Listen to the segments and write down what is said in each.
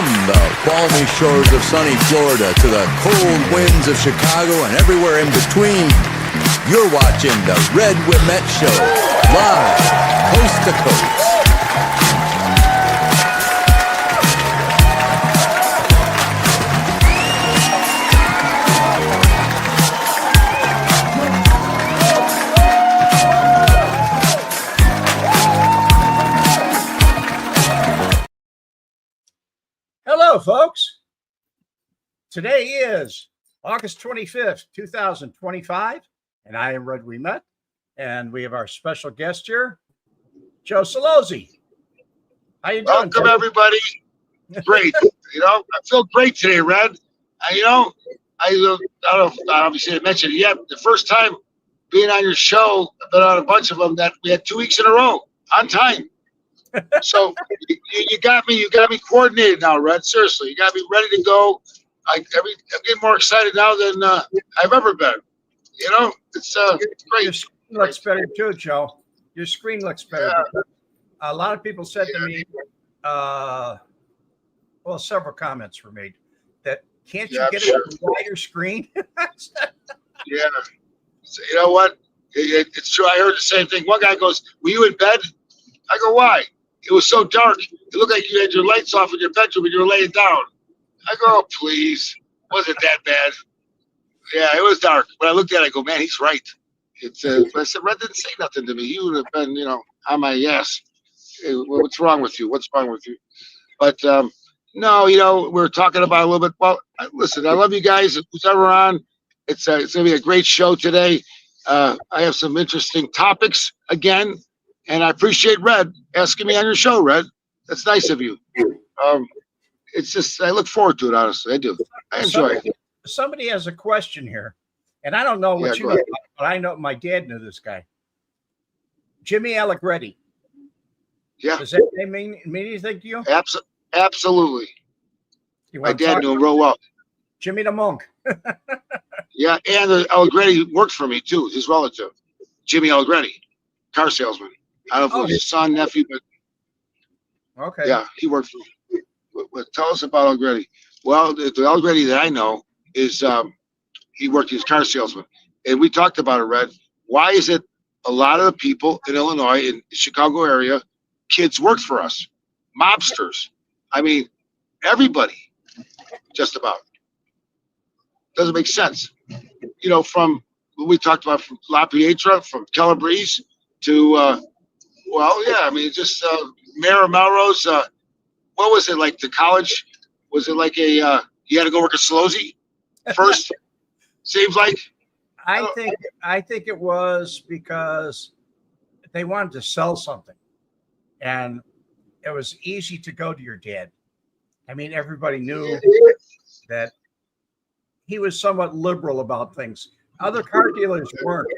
From the balmy shores of sunny Florida to the cold winds of Chicago and everywhere in between, you're watching the Red Wemette Show, live, coast to coast. Hello, folks. Today is August 25th, 2025, and I am Red Wemette, and we have our special guest here, Joe Celozzi. How you doing? Welcome, Joe? Everybody. Great. I feel great today, Red. I don't know if obviously I mentioned it yet. The first time being on your show, I've been on a bunch of them that we had 2 weeks in a row on time. So you got me coordinated now, Red. Seriously, you got me ready to go. I'm getting more excited now than I've ever been. It's great. Your screen looks better too, Joe. Your screen looks better. Yeah. A lot of people said to me, several comments were made that can't you get a wider screen? Yeah. So, you know what? It's true. I heard the same thing. One guy goes, "Were you in bed?" I go, "Why?" It was so dark. It looked like you had your lights off in your bedroom and you were laying down. I go, "Oh, please. Wasn't that bad?" Yeah, it was dark. When I looked at it, I go, "Man, he's right." I said, Red didn't say nothing to me. He would have been, on my ass. Hey, what's wrong with you? What's wrong with you? But no, we're talking about a little bit. Well, listen, I love you guys. Who's ever on? It's going to be a great show today. I have some interesting topics again. And I appreciate Red asking me on your show, Red. That's nice of you. It's just, I look forward to it, honestly. I do. I enjoy it. Somebody has a question here, and I don't know what you know, but I know my dad knew this guy. Jimmy Allegretti. Yeah. Does that name mean anything to you? Absolutely. My dad knew him real well. Jimmy the Monk. Yeah, and Allegretti worked for me, too, his relative. Jimmy Allegretti, car salesman. I don't know if it was his son, nephew, but okay. Yeah, he worked for me. But tell us about Allegretti. Well, the Allegretti that I know is he worked as car salesman. And we talked about it, Red. Why is it a lot of the people in Illinois, in the Chicago area, kids worked for us? Mobsters. I mean, everybody, just about. Doesn't make sense. From what we talked about, from La Pietra, from Calabrese to just Mayor of Melrose. What was it like? The college? Was it like you had to go work at Celozzi first? Seems like. I think it was because they wanted to sell something, and it was easy to go to your dad. I mean, everybody knew that he was somewhat liberal about things. Other car dealers weren't.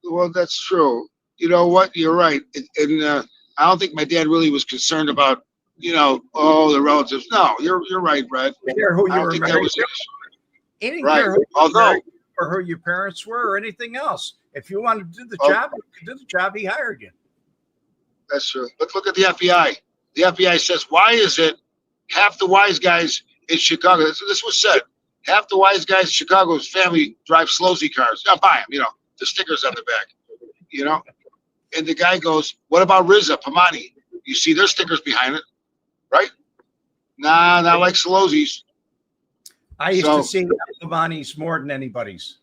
Well, that's true. You know what? You're right. And I don't think my dad really was concerned about, the relatives. No, you're right, Brad. I don't think that was it. He didn't care or who your parents were or anything else. If you wanted to do the job, he hired you. That's true. But look at the FBI. The FBI says, why is it half the wise guys in Chicago, this was said, half the wise guys in Chicago's family drive Celozzi cars. I'll buy them, the stickers on the back, And the guy goes, what about Rizza, Pamani? You see their stickers behind it, right? Nah, not like Celozzi's. I used to see Pamani's more than anybody's.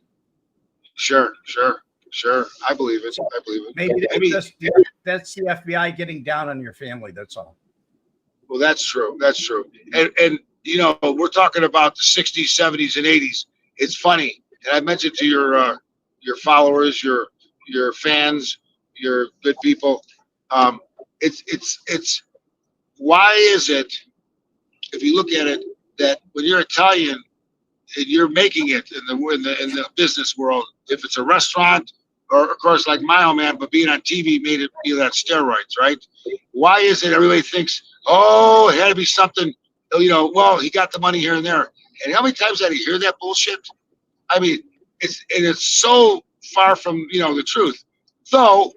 Sure. I believe it. Maybe that's the FBI getting down on your family. That's all. Well, that's true. And we're talking about the 60s, 70s, and 80s. It's funny. And I mentioned to your followers, your fans, your good people. It's why is it, if you look at it, that when you're Italian and you're making it in the business world, if it's a restaurant or of course like my old man, but being on TV made it be that steroids, right? Why is it everybody thinks, it had to be something, well, he got the money here and there. And how many times did I hear that bullshit? I mean, it's so far from, the truth. So,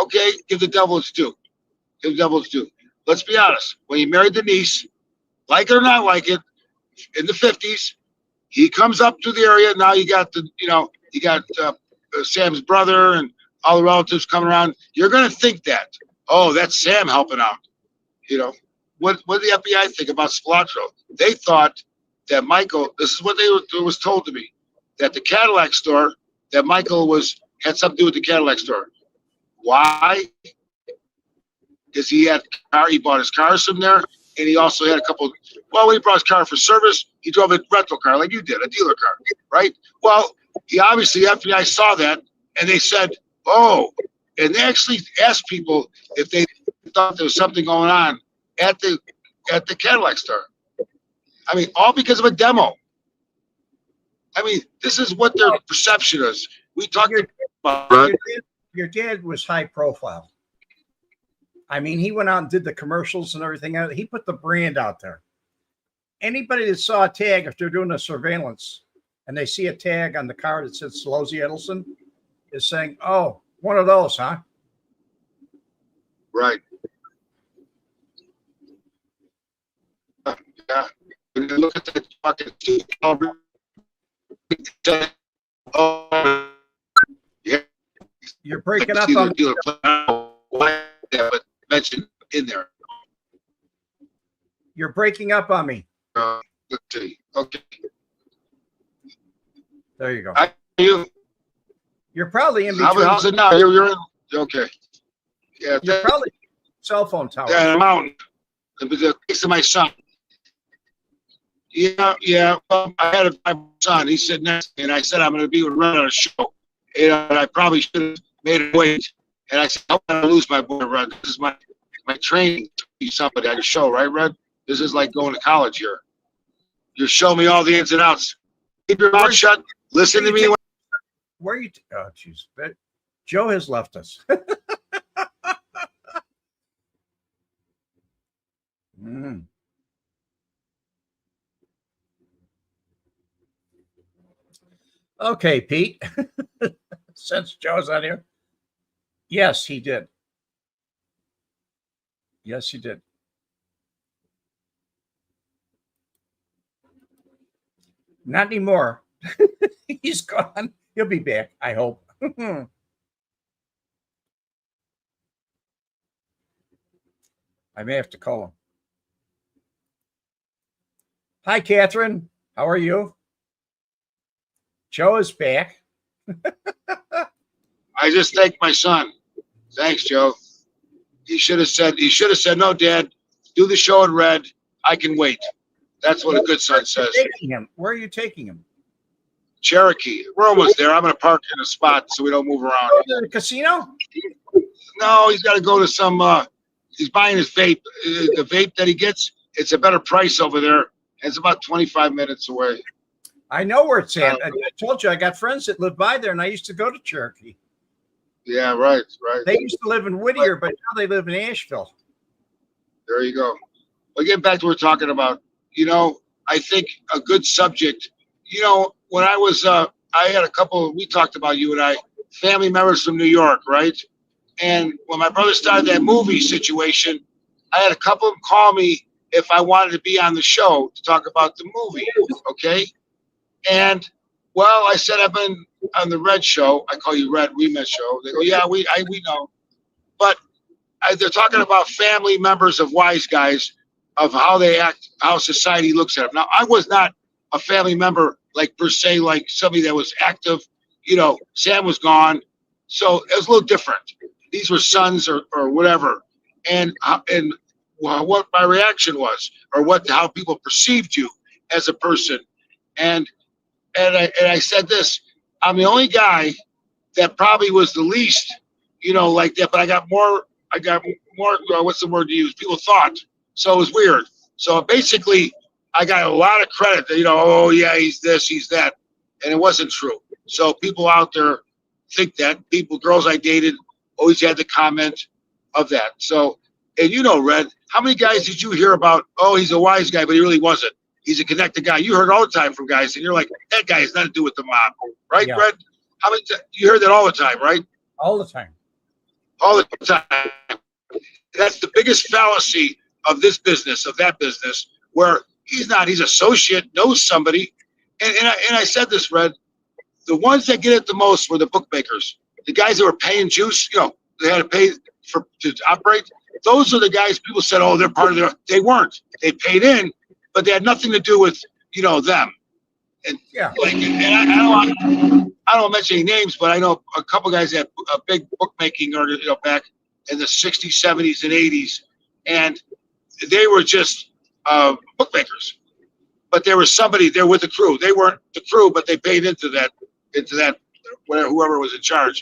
okay, give the devil its due. Let's be honest. When he married the niece, like it or not like it, in the 50s. He comes up to the area. Now you got Sam's brother and all the relatives coming around. You're going to think that, oh, that's Sam helping out. You know, what did the FBI think about Cilantro? They thought that Michael, this is what was told to me, that the Cadillac store, that Michael had something to do with the Cadillac store. Why? Because he bought his cars from there, and he also had a couple. Well, when he brought his car for service, he drove a rental car like you did, a dealer car, right? Well, he obviously, the FBI saw that, and they said, oh, and they actually asked people if they thought there was something going on at the Cadillac store. I mean, all because of a demo. I mean, this is what their perception is. We talked about your dad was high profile. I mean, he went out and did the commercials and everything. He put the brand out there. Anybody that saw a tag, if they're doing a surveillance and they see a tag on the car that says Celozzi Edelson, is saying, oh, one of those, huh? Right. Yeah. When you look at that fucking oh, yeah. You're breaking up on me. But mentioned in there. You're breaking up on me. Let's see. Okay. There you go. You're probably in between. How's it now? You're in. Okay. Yeah. You're probably cell phone tower. Yeah, in a mountain. The place of my son. Yeah. Well, I had my son. He said next to me, and I said I'm going to be running on a show. And I probably should have made it wait. And I said, I don't want to lose my boy, Red. This is my training to be somebody on the show, right, Red? This is like going to college here. You show me all the ins and outs. Keep your mouth shut. Listen to me. Where are you? Oh, jeez. Joe has left us. Okay, Pete. Since Joe's on here. Yes, he did. Yes, he did. Not anymore. He's gone. He'll be back, I hope. I may have to call him. Hi, Catherine. How are you? Joe is back. I just thanked my son. Thanks, Joe. He should have said, no, Dad, do the show in red. I can wait. That's what a good son says. Where are you taking him? Cherokee. We're almost there. I'm going to park in a spot so we don't move around. To the casino? No, he's got to go to some, he's buying his vape. The vape that he gets, it's a better price over there. It's about 25 minutes away. I know where it's at. I told you I got friends that live by there, and I used to go to Cherokee. Yeah, right. They used to live in Whittier, but now they live in Asheville. There you go. Well, getting back to what we're talking about, I think a good subject, when I was, I had a couple, we talked about you and I, family members from New York, right? And when my brother started that movie situation, I had a couple of them call me if I wanted to be on the show to talk about the movie, okay? And, well, I said I've been on the Red show. I call you Red, we met show. They go, yeah, we know. But they're talking about family members of wise guys, of how they act, how society looks at them. Now, I was not a family member, like per se, like somebody that was active. Sam was gone. So it was a little different. These were sons or whatever. And what my reaction was, or how people perceived you as a person. And I said this, I'm the only guy that probably was the least, like that, but I got more, what's the word to use? People thought. So it was weird. So basically, I got a lot of credit, oh yeah, he's this, he's that. And it wasn't true. So people out there think that. Girls I dated always had the comment of that. So, and Red, how many guys did you hear about, oh, he's a wise guy, but he really wasn't. He's a connected guy. You heard all the time from guys, and you're like, that guy has nothing to do with the mob, right, yeah. Red? How many? You heard that all the time, right? All the time. All the time. That's the biggest fallacy of this business, of that business, where he's not. He's associate, knows somebody. And I said this, Red. The ones that get it the most were the bookmakers. The guys that were paying juice, they had to pay to operate. Those are the guys people said, oh, they're part of their. They weren't. They paid in, but they had nothing to do with them. And and I don't mention any names, but I know a couple guys that had a big bookmaking back in the 60s, 70s, and 80s, and they were just bookmakers. But there was somebody there with the crew. They weren't the crew, but they paid into that whoever was in charge.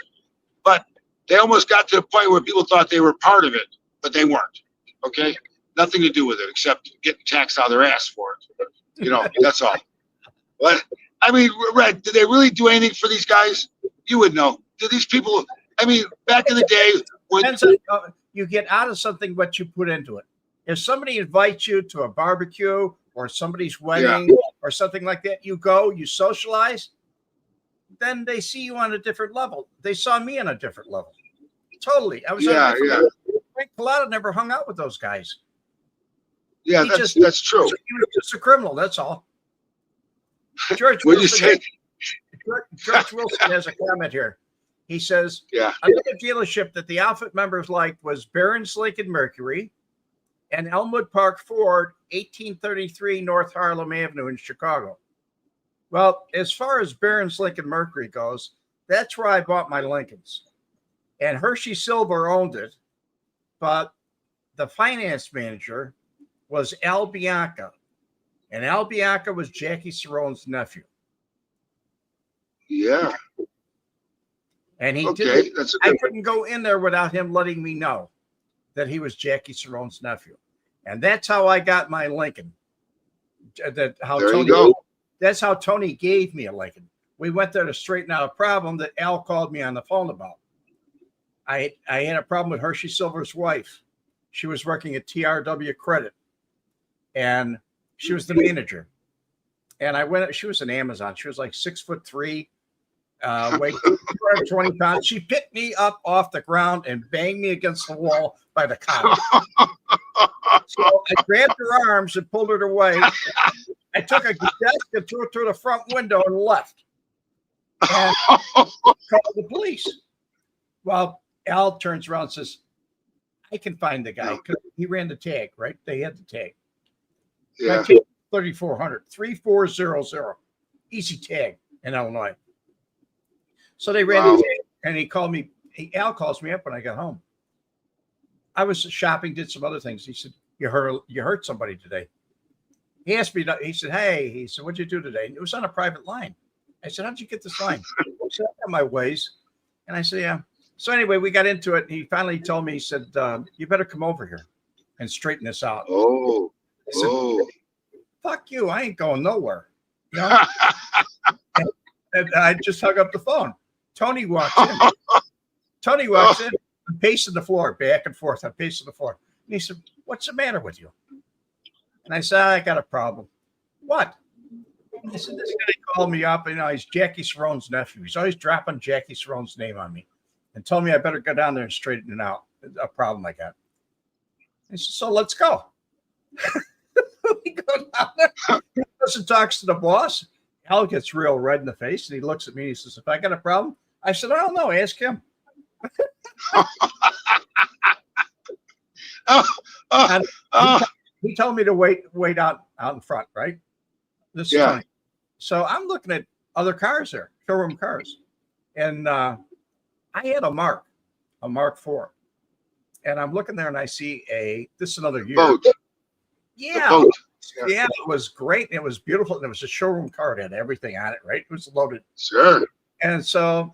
But they almost got to the point where people thought they were part of it, but they weren't. Okay, nothing to do with it except getting taxed out of their ass for it. That's all. But I mean, Red, did they really do anything for these guys? You would know. Did these people? I mean, back in the day, when you get out of something what you put into it. If somebody invites you to a barbecue or somebody's wedding or something like that, you go, you socialize, then they see you on a different level. They saw me on a different level. Totally. I was level. Frank Pallotta never hung out with those guys. Yeah, that's true. He was just a criminal, that's all. George Wilson has a comment here. He says, another dealership that the outfit members liked was Barron's Lincoln Mercury and Elmwood Park Ford, 1833 North Harlem Avenue in Chicago. Well, as far as Barron's Lincoln Mercury goes, that's where I bought my Lincolns. And Hershey Silver owned it, but the finance manager was Al Bianca. And Al Bianca was Jackie Cerrone's nephew. Yeah. And he did. I couldn't go in there without him letting me know that he was Jackie Cerrone's nephew. And that's how I got my Lincoln. That's how Tony gave me a Lincoln. We went there to straighten out a problem that Al called me on the phone about. I had a problem with Hershey Silver's wife. She was working at TRW Credit. And she was the manager. And she was an Amazon. She was like 6'3", weight 220 pounds. She picked me up off the ground and banged me against the wall by the collar. So I grabbed her arms and pulled her away. I took a desk and threw it through the front window and left. And called the police. Well, Al turns around and says, I can find the guy because he ran the tag, right? They had the tag. Yeah. 3400 3400 easy tag in Illinois. So they ran the tag and he called me. Al calls me up when I got home. I was shopping, did some other things. He said, you hurt somebody today. He asked me, he said, hey, he said, what'd you do today? And it was on a private line. I said, how'd you get this line? I said, I got my ways. And I said, yeah. So anyway, we got into it. And he finally told me, he said, you better come over here and straighten this out. I said, fuck you. I ain't going nowhere. And I just hung up the phone. Tony walks in. I'm pacing the floor, back and forth. I'm pacing the floor. And he said, what's the matter with you? And I said, I got a problem. What? I said, this guy called me up. He's Jackie Cerrone's nephew. He's always dropping Jackie Cerrone's name on me and told me I better go down there and straighten it out. A problem I got. I said, so let's go. We go down there. He goes and talks to the boss. Al gets real red in the face and he looks at me and he says, if I got a problem, I said, I don't know. Ask him. He told me to wait out in front, right? This is funny. So I'm looking at other cars there, showroom cars. And I had a Mark IV. And I'm looking there and I see this is another year. Boat. Yeah, it was great. It was beautiful. And it was a showroom car. It had everything on it, right? It was loaded. Sure. And so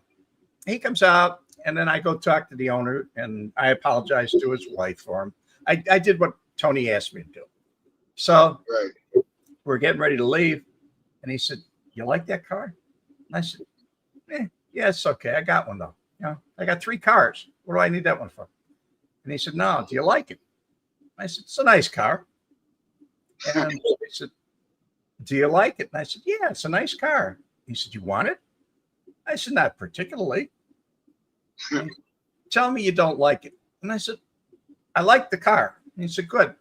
he comes out, and then I go talk to the owner, and I apologize to his wife for him. I did what Tony asked me to do. So we're getting ready to leave, and he said, you like that car? And I said, yeah, it's okay. I got one, though. I got 3 cars. What do I need that one for? And he said, no, do you like it? I said, it's a nice car. And he said, do you like it? And I said, yeah, it's a nice car. He said, you want it? I said, not particularly. Tell me you don't like it. And I said, I like the car. And he said, good.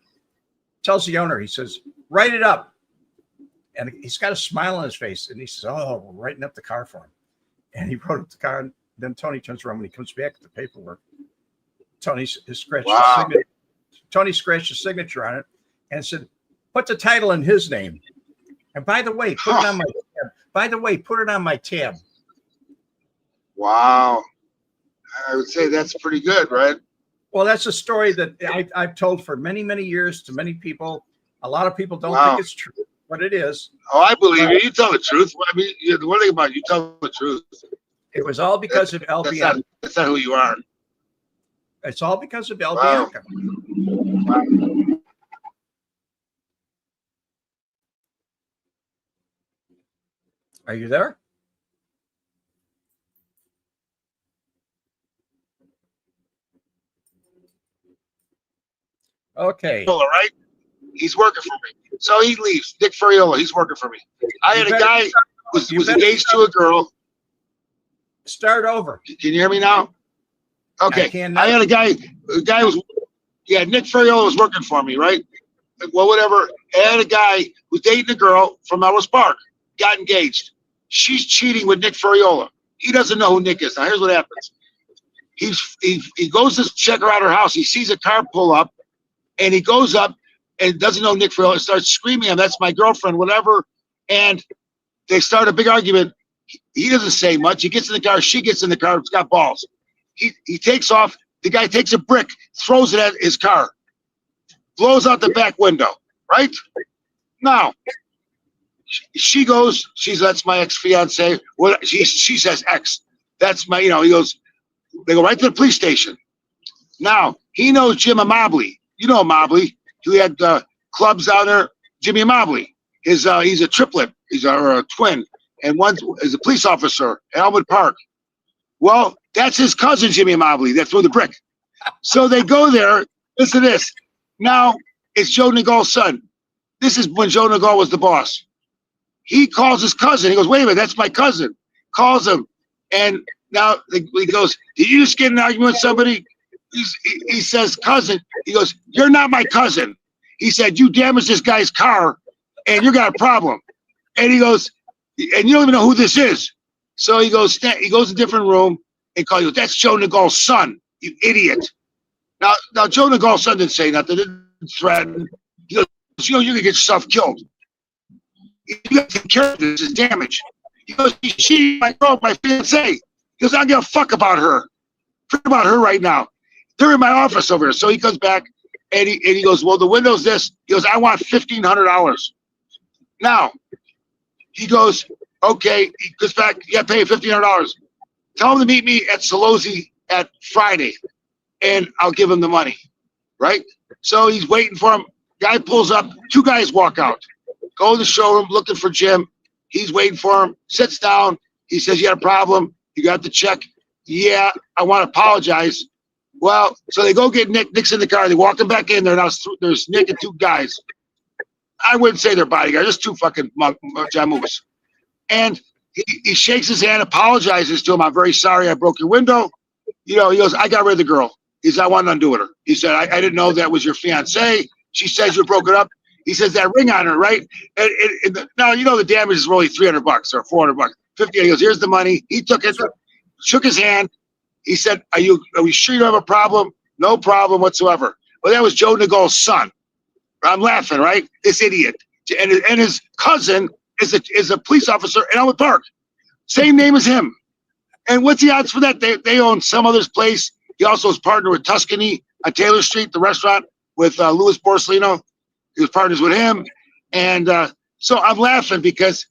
Tells the owner, he says, write it up. And he's got a smile on his face. And he says, oh, we're writing up the car for him. And he wrote up the car. And then Tony turns around when he comes back with the paperwork. Tony scratched his signature. Tony scratched his signature on it and said, put the title in his name. And by the way, put it on my tab. By the way, put it on my tab. Wow. I would say that's pretty good, right? Well, that's a story that I've told for many, many years to many people. A lot of people don't think it's true, but it is. Oh, I believe you. You tell the truth. I mean, the one thing about you tell the truth. It was all because of El Bianco. That's not who you are. It's all because of El Bianco. Wow. Are you there? Okay. All right. He's working for me. So he leaves. Nick Ferriola, he's working for me. I had a guy who was engaged to a girl. Start over. Can you hear me now? Okay. I had a guy was, Nick Ferriola was working for me, right? Well, whatever. I had a guy who's dating a girl from Melrose Park, got engaged. She's cheating with Nick Ferriola. He doesn't know who Nick is. Now, here's what happens. He goes to check her out her house. He sees a car pull up, and he goes up and doesn't know Nick Ferriola, starts screaming, that's my girlfriend, whatever. And they start a big argument. He doesn't say much. He gets in the car. She gets in the car. It's got balls. He takes off. The guy takes a brick, throws it at his car, blows out the back window, right? Now, she goes, that's my ex-fiance. Well, she says ex. That's my, he goes, they go right to the police station. Now, he knows Jim Mobley. You know Mobley. He had clubs down there. Jimmy Mobley. He's a triplet. He's a twin. And one is a police officer at Elmwood Park. Well, that's his cousin, Jimmy Mobley, that threw the brick. So they go there. Listen to this. Now, it's Joe Nagal's son. This is when Joe Nagal was the boss. He calls his cousin. He goes, wait a minute, that's my cousin. Calls him. And now he goes, did you just get in an argument with somebody? He says, cousin. He goes, you're not my cousin. He said, you damaged this guy's car, and you got a problem. And he goes, and you don't even know who this is. So he goes to a different room and calls you, that's Joe Nagal's son, you idiot. Now Joe Nagal's son didn't say nothing, didn't threaten. He goes, you're going to get yourself killed. You got to take care of this, is damage. He goes, she, my girl, my fiancée. He goes, I don't give a fuck about her. Forget about her right now. They're in my office over here. So he comes back and he goes, well, the window's this. He goes, I want $1,500. Now, he goes, okay. He goes back, you got to pay $1,500. Tell him to meet me at Celozzi at Friday, and I'll give him the money, right? So he's waiting for him. Guy pulls up. Two guys walk out. Go to the showroom looking for Jim. He's waiting for him. Sits down. He says, you had a problem. You got the check. Yeah, I want to apologize. Well, so they go get Nick. Nick's in the car. They walk him back in there. Now there's Nick and two guys. I wouldn't say they're bodyguards. Just two fucking jamoos. And he shakes his hand, apologizes to him. I'm very sorry I broke your window. He goes, I got rid of the girl. He said, I want nothing to do with her. He said, I didn't know that was your fiancée. She says you broke it up. He says, that ring on her, right? And now, the damage is really $300 or $400. 50. He goes, here's the money. He took it, shook his hand. He said, are we sure you don't have a problem? No problem whatsoever. Well, that was Joe Nagal's son. I'm laughing, right? This idiot. And his cousin is a police officer in Elmwood Park. Same name as him. And what's the odds for that? They own some other's place. He also is partnered with Tuscany on Taylor Street, the restaurant, with Louis Borsellino. He was partners with him. And so I'm laughing because,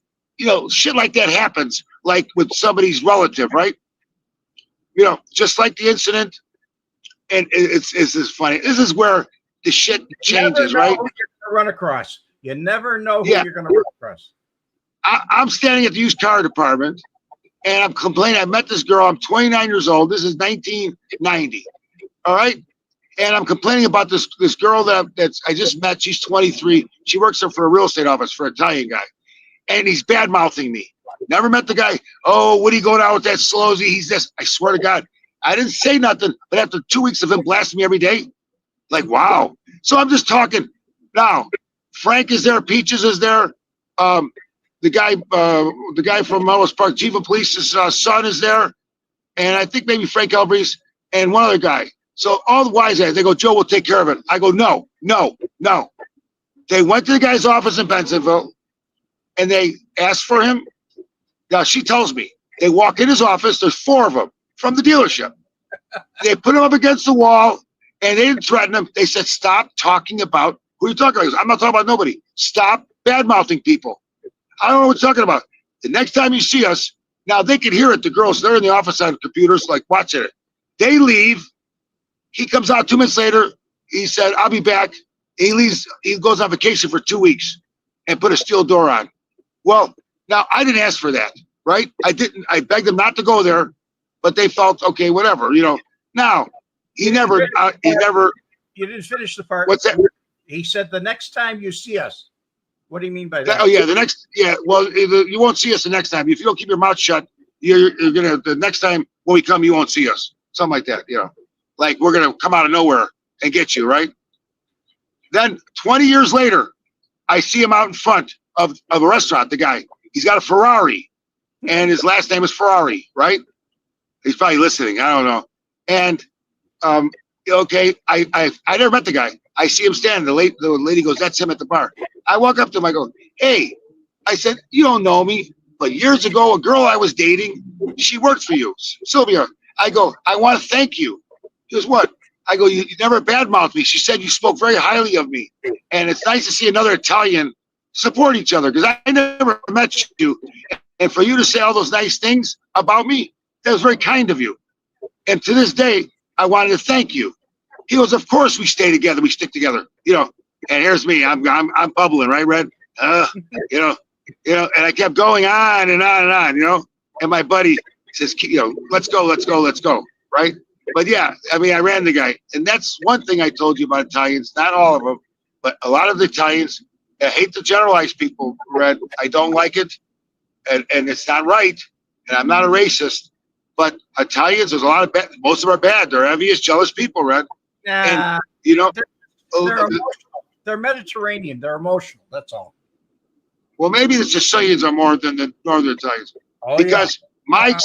shit like that happens, like with somebody's relative, right? Just like the incident. And it's just funny. This is where the shit changes, right? Who you're gonna run across. You never know who you're going to run across. I'm standing at the used car department, and I'm complaining. I met this girl. I'm 29 years old. This is 1990. All right? And I'm complaining about this girl that's I just met. She's 23. She works for a real estate office for an Italian guy. And he's bad-mouthing me. Never met the guy. Oh, what are you going out with that Celozzi? He's this. I swear to God. I didn't say nothing, but after 2 weeks of him blasting me every day, like, wow. So I'm just talking. Now, Frank is there. Peaches is there. The guy from Melrose Park, chief of police's son is there, and I think maybe Frank Elbreeze and one other guy. So all the wise guys, they go, Joe will take care of it. I go, no. They went to the guy's office in Bensenville, and they asked for him. Now she tells me they walk in his office. There's 4 of them from the dealership. They put him up against the wall, and they didn't threaten him. They said, "Stop talking about who are you talking about." He goes, "I'm not talking about nobody. Stop bad mouthing people. I don't know what you're talking about. The next time you see us, now they can hear it. The girls, they're in the office on computers, like watching it. They leave. He comes out 2 minutes later. He said, "I'll be back." He leaves. He goes on vacation for 2 weeks and put a steel door on. Well, now I didn't ask for that, right? I didn't. I begged them not to go there, but they felt okay, whatever, Now he never. You didn't finish the part. What's that? He said, "The next time you see us." What do you mean by that? Oh yeah, well, you won't see us the next time. If you don't keep your mouth shut, you're gonna, the next time when we come, you won't see us. Something like that, like we're gonna come out of nowhere and get you, right? Then 20 years later, I see him out in front of a restaurant. The guy, he's got a Ferrari, and his last name is Ferrari, right? He's probably listening. I don't know. And okay, I never met the guy. I see him standing. The lady goes, "That's him at the bar." I walk up to him. I go, "Hey," I said, "You don't know me, but years ago, a girl I was dating, she worked for you, Sylvia." I go, "I want to thank you." He goes, "What?" I go, you never badmouthed me. She said you spoke very highly of me. And it's nice to see another Italian support each other, because I never met you. And for you to say all those nice things about me, that was very kind of you. And to this day, I wanted to thank you." He goes, "Of course we stay together, we stick together, And here's me, I'm bubbling, right, Red? And I kept going on and on and on, And my buddy says, "Let's go," right? But yeah, I mean, I ran the guy, and that's one thing I told you about Italians. Not all of them, but a lot of the Italians. I hate to generalize people, Red. I don't like it, and it's not right. And I'm not a racist, but Italians, there's a lot of bad. Most of them are bad. They're envious, jealous people, Red. Nah, And they're Mediterranean. They're emotional. That's all. Well, maybe the Sicilians are more than the Northern Italians, because my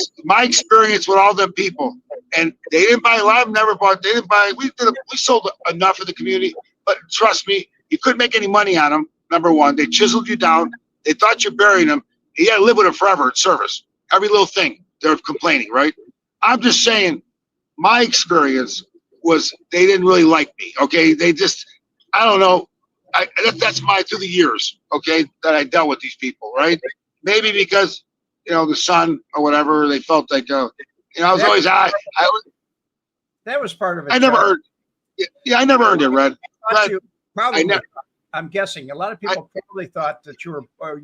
experience with all them people, and they didn't buy a lot of them. Never bought. They didn't buy. We sold enough in the community, but trust me, you couldn't make any money on them. Number one, they chiseled you down. They thought you're burying them. You had to live with them forever in service. Every little thing they're complaining, right? I'm just saying, my experience was they didn't really like me. Okay, they just, I don't know. That's through the years. Okay, that I dealt with these people, right? Maybe because the son or whatever, they felt like I was always that was part of it. I never earned. Yeah, I never earned it, Red. I'm guessing a lot of people probably thought that you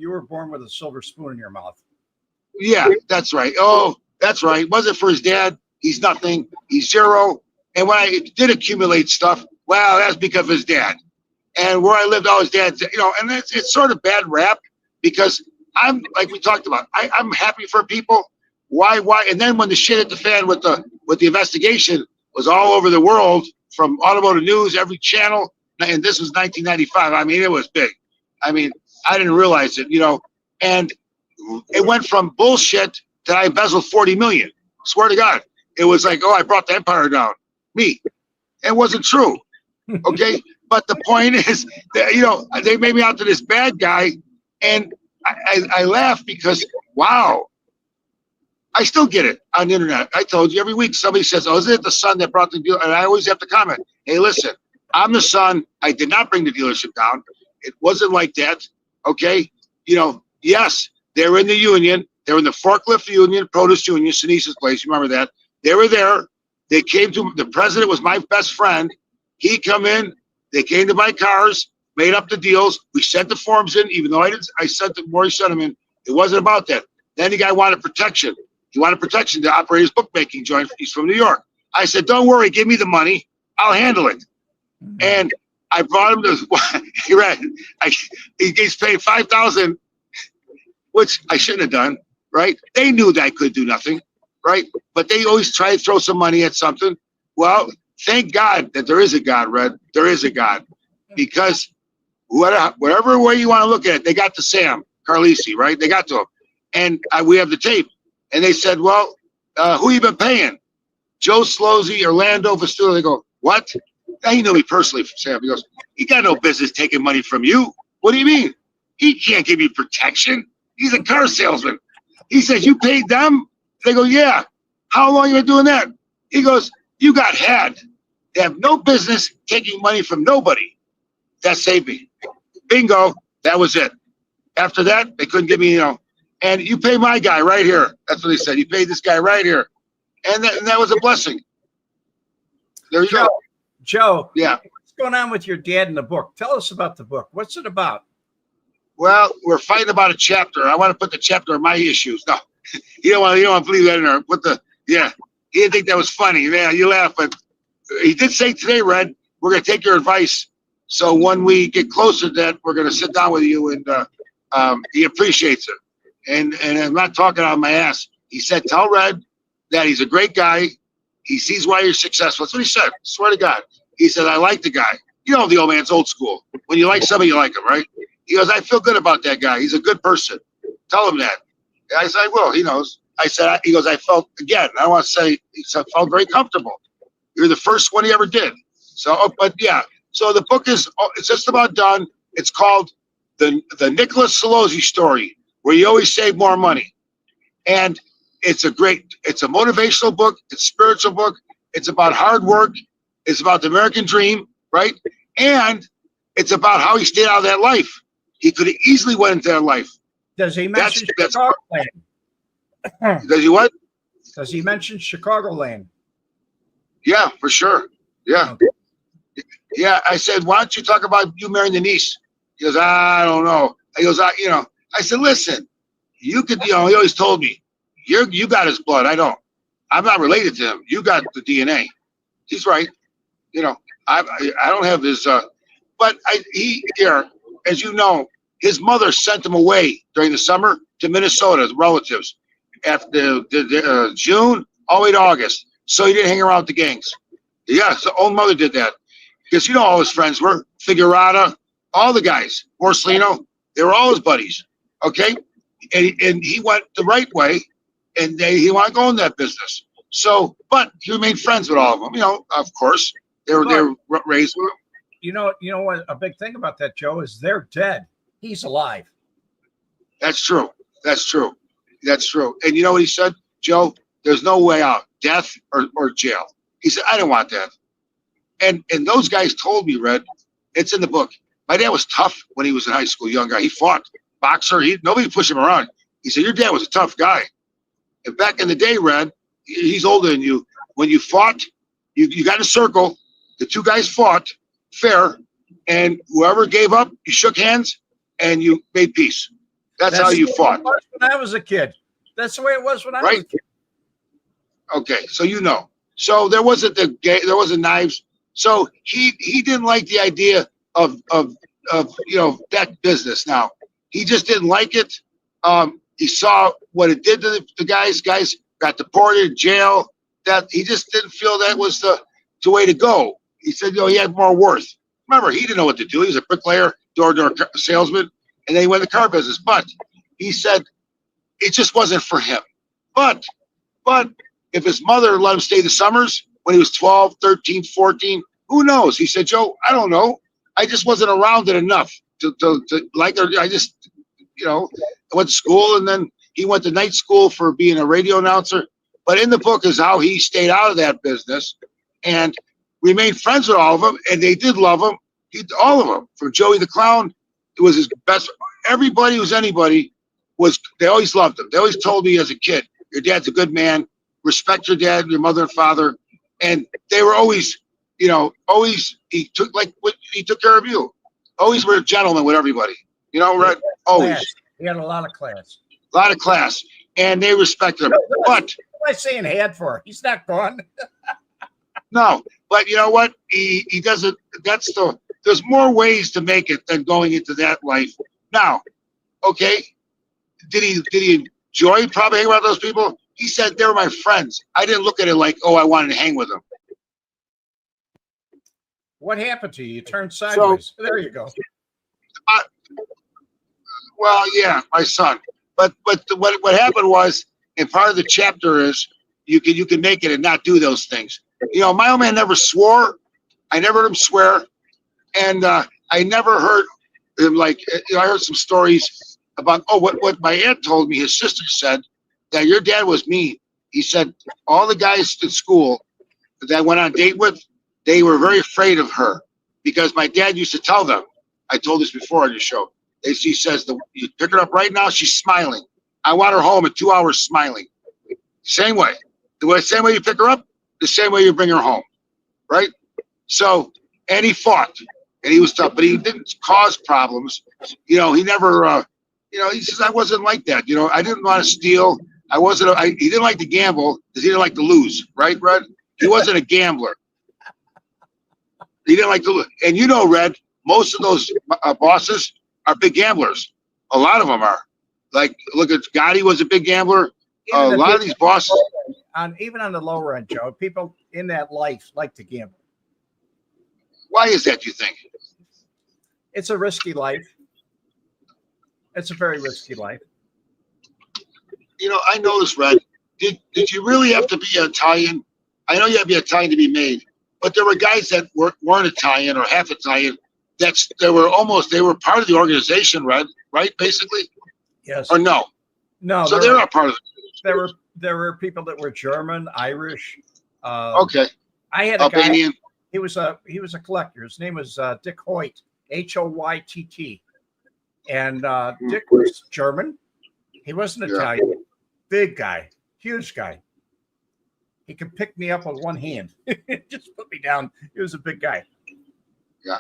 were born with a silver spoon in your mouth. Yeah, that's right. Oh, that's right. Was it for his dad? He's nothing. He's zero. And when I did accumulate stuff, well, that's because of his dad. And where I lived, all his dads, and it's sort of bad rap, because I'm, like we talked about, I'm happy for people. Why? And then when the shit hit the fan with the investigation, was all over the world, from automotive news, every channel, and this was 1995. I mean, it was big. I mean, I didn't realize it, and it went from bullshit that I embezzled 40 million. Swear to God. It was like, oh, I brought the empire down. Me. It wasn't true. Okay. But the point is that, they made me out to this bad guy, and I laugh because, wow, I still get it on the internet. I told you, every week somebody says, "Oh, isn't it the son that brought the deal?" And I always have to comment, "Hey, listen, I'm the son. I did not bring the dealership down. It wasn't like that." Okay. Yes, they were in the union. They were in the forklift union, produce union, Sinise's place. You remember that? They were there. They came to, the president was my best friend. He come in. They came to my cars, made up the deals. We sent the forms in, even though I sent them, Maury sent them in. It wasn't about that. Then the guy wanted protection. He wanted protection to operate his bookmaking joint. He's from New York. I said, "Don't worry, give me the money. I'll handle it." And I brought him to, he gets paid $5,000, which I shouldn't have done, right? They knew that I could do nothing, right? But they always try to throw some money at something. Well, thank God that there is a God, Red. There is a God, because whatever way you want to look at it, they got to Sam Carlisi, right? They got to him. And we have the tape. And they said, well, who you been paying? Joe Celozzi, Orlando Vestula. They go, what? Now, he knew me personally from Sam. He goes, he got no business taking money from you. What do you mean? He can't give you protection. He's a car salesman. He says, you paid them? They go, yeah. How long you been doing that? He goes, you got had. They have no business taking money from nobody. That saved me. Bingo. That was it. After that, they couldn't give me, and you pay my guy right here. That's what he said. You paid this guy right here. And that was a blessing. There you go. Joe. Yeah. What's going on with your dad in the book? Tell us about the book. What's it about? Well, we're fighting about a chapter. I want to put the chapter on my issues. No, you don't want to believe that in there. He didn't think that was funny. Yeah, you laugh, but he did say today, Red, we're going to take your advice. So when we get closer to that, we're going to sit down with you, and he appreciates it. And I'm not talking out of my ass. He said, tell Red that he's a great guy. He sees why you're successful. That's what he said. Swear to God. He said, I like the guy. You know, the old man's old school. When you like somebody, you like him, right? He goes, I feel good about that guy. He's a good person. Tell him that. And I said, I will. He knows. He goes, I felt, again, I don't want to say, I felt very comfortable. You're the first one he ever did. So, but yeah. So the book it's just about done. It's called the Nicholas Celozzi Story, where you always save more money. And it's a motivational book. It's a spiritual book. It's about hard work. It's about the American dream, right? And it's about how he stayed out of that life. He could have easily went into that life. Does he mention Chicagoland? Does he what? Does he mention Chicagoland? Yeah, for sure. Yeah. Okay. Yeah, I said, why don't you talk about you marrying the niece? He goes, I don't know. He goes, I said, listen, you could, he always told me, you got his blood. I don't. I'm not related to him. You got the DNA. He's right. I don't have his, but as you know, his mother sent him away during the summer to Minnesota, relatives, after June all the way to August. So he didn't hang around with the gangs. Yeah, so old mother did that. Because all his friends were Figueroa, all the guys, Borsellino, they were all his buddies. Okay? And he went the right way, and he wanted to go in that business. So, but he remained friends with all of them. Of course, they were raised with him. You know what? A big thing about that, Joe, is they're dead. He's alive. That's true. That's true. And you know what he said, Joe? There's no way out, death or jail. He said, I don't want that. And those guys told me, Red, it's in the book. My dad was tough when he was in high school, young guy. He fought, boxer. Nobody pushed him around. He said, your dad was a tough guy. And back in the day, Red, he's older than you. When you fought, you got in a circle. The two guys fought fair, and whoever gave up, you shook hands and you made peace. That's how you fought. When I was a kid. That's the way it was when I was a kid. Okay, so So there wasn't knives. So he didn't like the idea of that business. Now he just didn't like it. He saw what it did to the guys. Guys got deported, jail. That he just didn't feel that was the way to go. He said, he had more worth. Remember, he didn't know what to do. He was a bricklayer, door-to-door salesman, and then he went in the car business. But he said it just wasn't for him. But if his mother let him stay the summers when he was 12, 13, 14, who knows? He said, Joe, I don't know. I just wasn't around it enough to like her. I just, I went to school, and then he went to night school for being a radio announcer. But in the book is how he stayed out of that business and remained friends with all of them, and they did love him. All of them, from Joey the Clown, it was his best. Everybody who's anybody they always loved him. They always told me as a kid, your dad's a good man. Respect your dad, your mother and father. And they were always, he took care of you. Always were a gentleman with everybody. Right? Always. He had a lot of class. A lot of class. And they respected him. But what am I saying had for? He's not gone. No, but you know what? He doesn't. There's more ways to make it than going into that life. Now, okay, did he enjoy probably hanging around those people? He said they were my friends. I didn't look at it like, I wanted to hang with them. What happened to you? You turned sideways. There you go. Well, yeah, my son. But what happened was, and part of the chapter is you can make it and not do those things. You know, my old man never swore. I never heard him swear, and I never heard him like. You know, I heard some stories about what my aunt told me. His sister said that your dad was mean. He said all the guys at school that I went on a date with, they were very afraid of her because my dad used to tell them. I told this before on your show. She says, you pick her up right now, she's smiling. I want her home in 2 hours smiling. Same way. The same way you pick her up, the same way you bring her home. Right? So, and he fought. And he was tough, but he didn't cause problems. You know, he never, you know, he says, I wasn't like that. You know, I didn't want to steal. He didn't like to gamble because he didn't like to lose. Right, Red? He wasn't a gambler. He didn't like to lose. And you know, Red, most of those bosses are big gamblers. A lot of them are. Like, look at Gotti was a big gambler. A lot of these bosses. Even on the lower end, Joe, people in that life like to gamble. Why is that, do you think? It's a risky life. It's a very risky life. You know, I know this, Red. Did you really have to be Italian? I know you have to be Italian to be made, but there were guys that weren't Italian or half Italian. They were part of the organization, right? Right, basically. Yes. Or no? No. So they're not part of it. There were people that were German, Irish. Okay. I had a Albanian. guy. He was a collector. His name was Dick Hoyt, Hoytt, and Dick was German. He wasn't Italian. Big guy, huge guy. He could pick me up with one hand. Just put me down. He was a big guy. Yeah.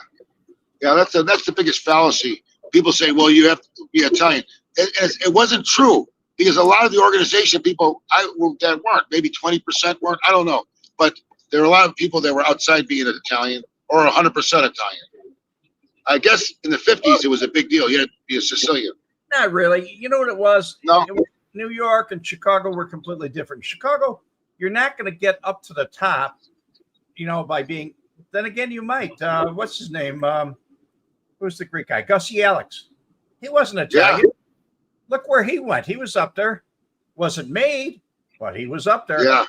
Yeah, that's the biggest fallacy. People say, well, you have to be Italian. It wasn't true because a lot of the organization people that weren't, maybe 20% weren't, I don't know. But there were a lot of people that were outside being an Italian or 100% Italian. I guess in the 50s, it was a big deal. You had to be a Sicilian. Not really. You know what it was? No. It was New York and Chicago were completely different. Chicago, you're not going to get up to the top, you know, by being, then again, you might. What's his name? Who's the Greek guy? Gussie Alex. He wasn't Italian. Yeah. Look where he went. He was up there. Wasn't made, but he was up there. Yeah.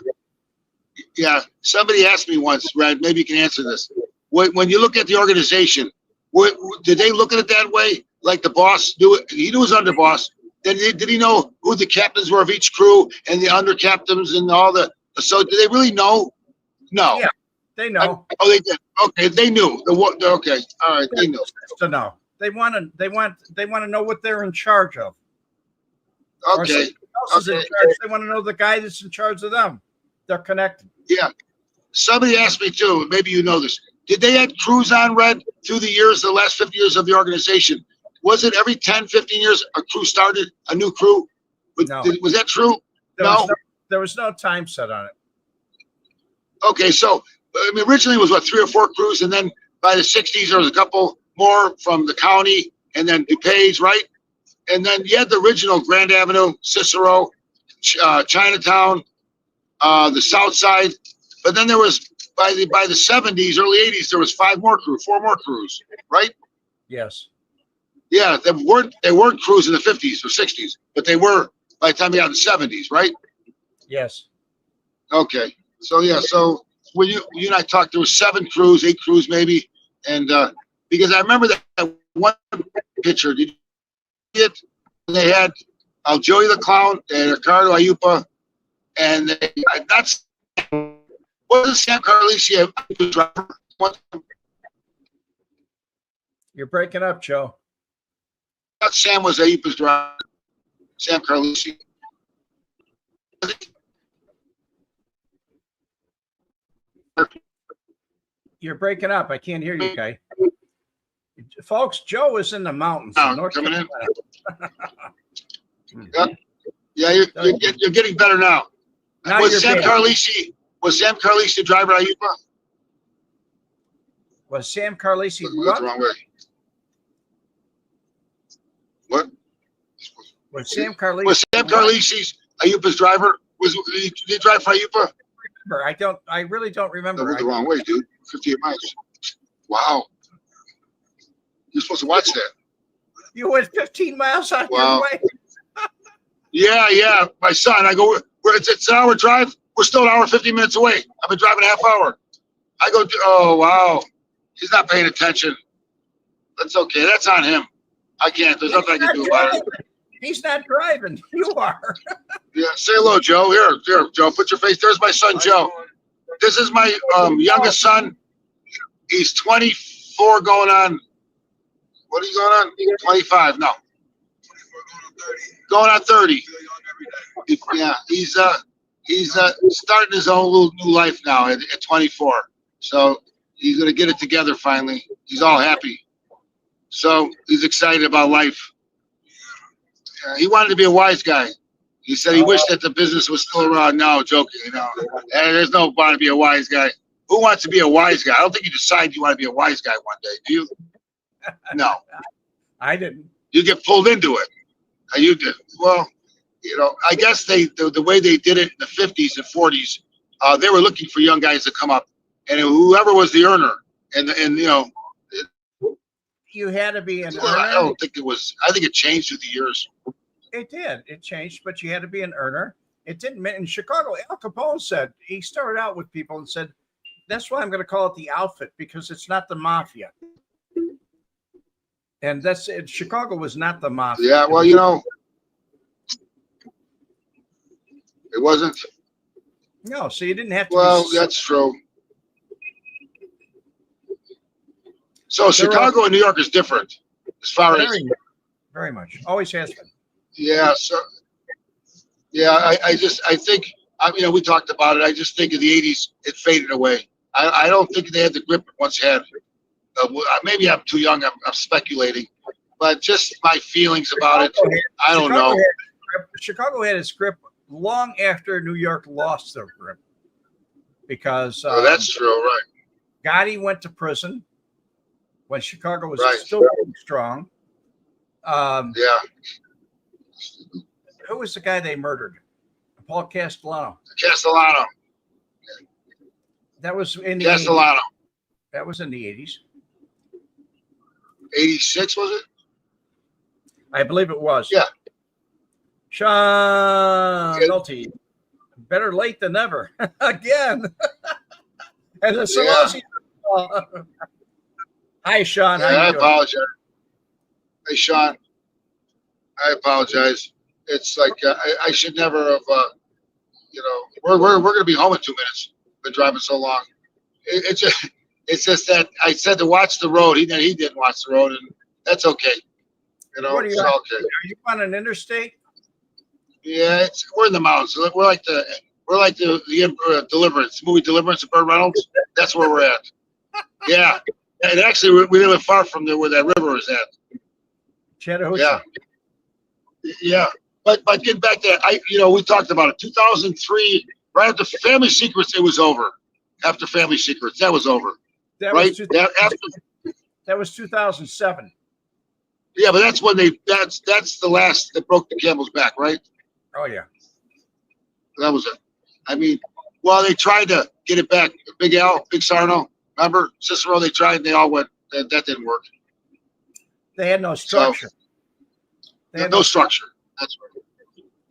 Yeah. Somebody asked me once, Red, maybe you can answer this. When you look at the organization, did they look at it that way? Like the boss knew it? He knew his underboss. Did he know who the captains were of each crew and the under captains and all the? So did they really know? No. Yeah, they know. They did. Okay, they knew. Okay, all right, they knew. To know. They want to know what they're in charge of. Okay. They want to know the guy that's in charge of them. They're connected. Yeah. Somebody asked me too, maybe you know this. Did they have crews on, Red, through the years, the last 50 years of the organization? Was it every 10, 15 years a crew started, a new crew? No. Was that true? There was no time set on it. Okay, so I mean, originally it was what, 3 or 4 crews, and then by the 60s there was a couple more from the county, and then DuPage, right? And then you had the original Grand Avenue, Cicero, Chinatown, the South Side, but then there was by the 70s, early 80s, there was 4 more crews, right? Yes. Yeah, they weren't crews in the 50s or 60s, but they were by the time we got in the 70s, right? Yes. Okay. So yeah, so when you and I talked, there was 7 crews, 8 crews maybe, and because I remember that one picture. Did you see it? They had Joey the Clown and Ricardo Ayupa, and that's wasn't Sam Carlisi a driver? You're breaking up, Joe. I thought Sam was Ayupa's driver. Sam Carlisi. You're breaking up. I can't hear you, guy. Folks, Joe is in the mountains. North coming in. Yep. Yeah, you're getting better now. Was Sam Carlisi the driver at Ayupa? Was Sam Carlisi the wrong way. What? Was Sam Carlisi? Was Sam Carlisi Ayupa's driver? Did he drive for Ayupa? I really don't remember. That was the wrong way, dude. 58 miles. Wow. You're supposed to watch that. You went 15 miles out Wow. your way. Yeah. My son, I go, it's an hour drive. We're still an hour, 50 minutes away. I've been driving a half hour. I go, oh, wow. He's not paying attention. That's okay. That's on him. I can't. There's nothing I can do about it. He's not driving. You are. Yeah. Say hello, Joe. Here, Joe. Put your face. There's my son, Joe. This is my youngest son. He's 24 going on. What are you going on? 25. No. Going on 30. Yeah. He's starting his own little new life now at 24. So he's going to get it together finally. He's all happy. So he's excited about life. He wanted to be a wise guy. He said he wished that the business was still around. No, joking, And there's no want to be a wise guy. Who wants to be a wise guy? I don't think you decide you want to be a wise guy one day, do you? No. I didn't. You get pulled into it. You did. Well, I guess the way they did it in the 50s and 40s, they were looking for young guys to come up, and whoever was the earner, You had to be an I earner. don't think it was. I think it changed through the years. It did. It changed, but you had to be an earner. It didn't mean in Chicago. Al Capone said he started out with people and said, "That's why I'm going to call it the outfit because it's not the mafia." And that's it. Chicago was not the mafia. Yeah, well, it wasn't. No, so you didn't have to. Well, that's true. So Chicago and New York is different as far as. Very much. Always has been. Yeah. So. Yeah, I think we talked about it. I just think in the 80s it faded away. I don't think they had the grip it once had. Maybe I'm too young. I'm speculating, but just my feelings about it. I don't know. Chicago had its grip long after New York lost their grip, because that's true, right? Gotti went to prison when Chicago was still strong. Yeah. Who was the guy they murdered? Paul Castellano. Castellano. That was in the Castellano. 80s. That was in the 80s. 86 was it? I believe it was. Yeah. Sean Nolte. Better late than never. Again. And the Celozzi. Hi, Sean. How you I doing? apologize. Hey, Sean. I apologize. It's like I should never have. We're going to be home in 2 minutes. Been driving so long. It's just that I said to watch the road. He didn't watch the road, and that's okay. What are you it's all okay. Are you on an interstate? Yeah, we're in the mountains. We're like the Deliverance movie, Deliverance of Burt Reynolds. That's where we're at. Yeah, and actually we live far from there where that river is at. Chattahoochee. Yeah. But getting back to we talked about it. 2003, right after Family Secrets, it was over. After Family Secrets, that was over. That was 2007. Yeah, but that's when that's the last that broke the camel's back, right? Oh yeah. That was it. I mean, well, they tried to get it back. Big Al, Big Sarno, remember Cicero? They tried, and they all went. That didn't work. They had no structure. They had no structure.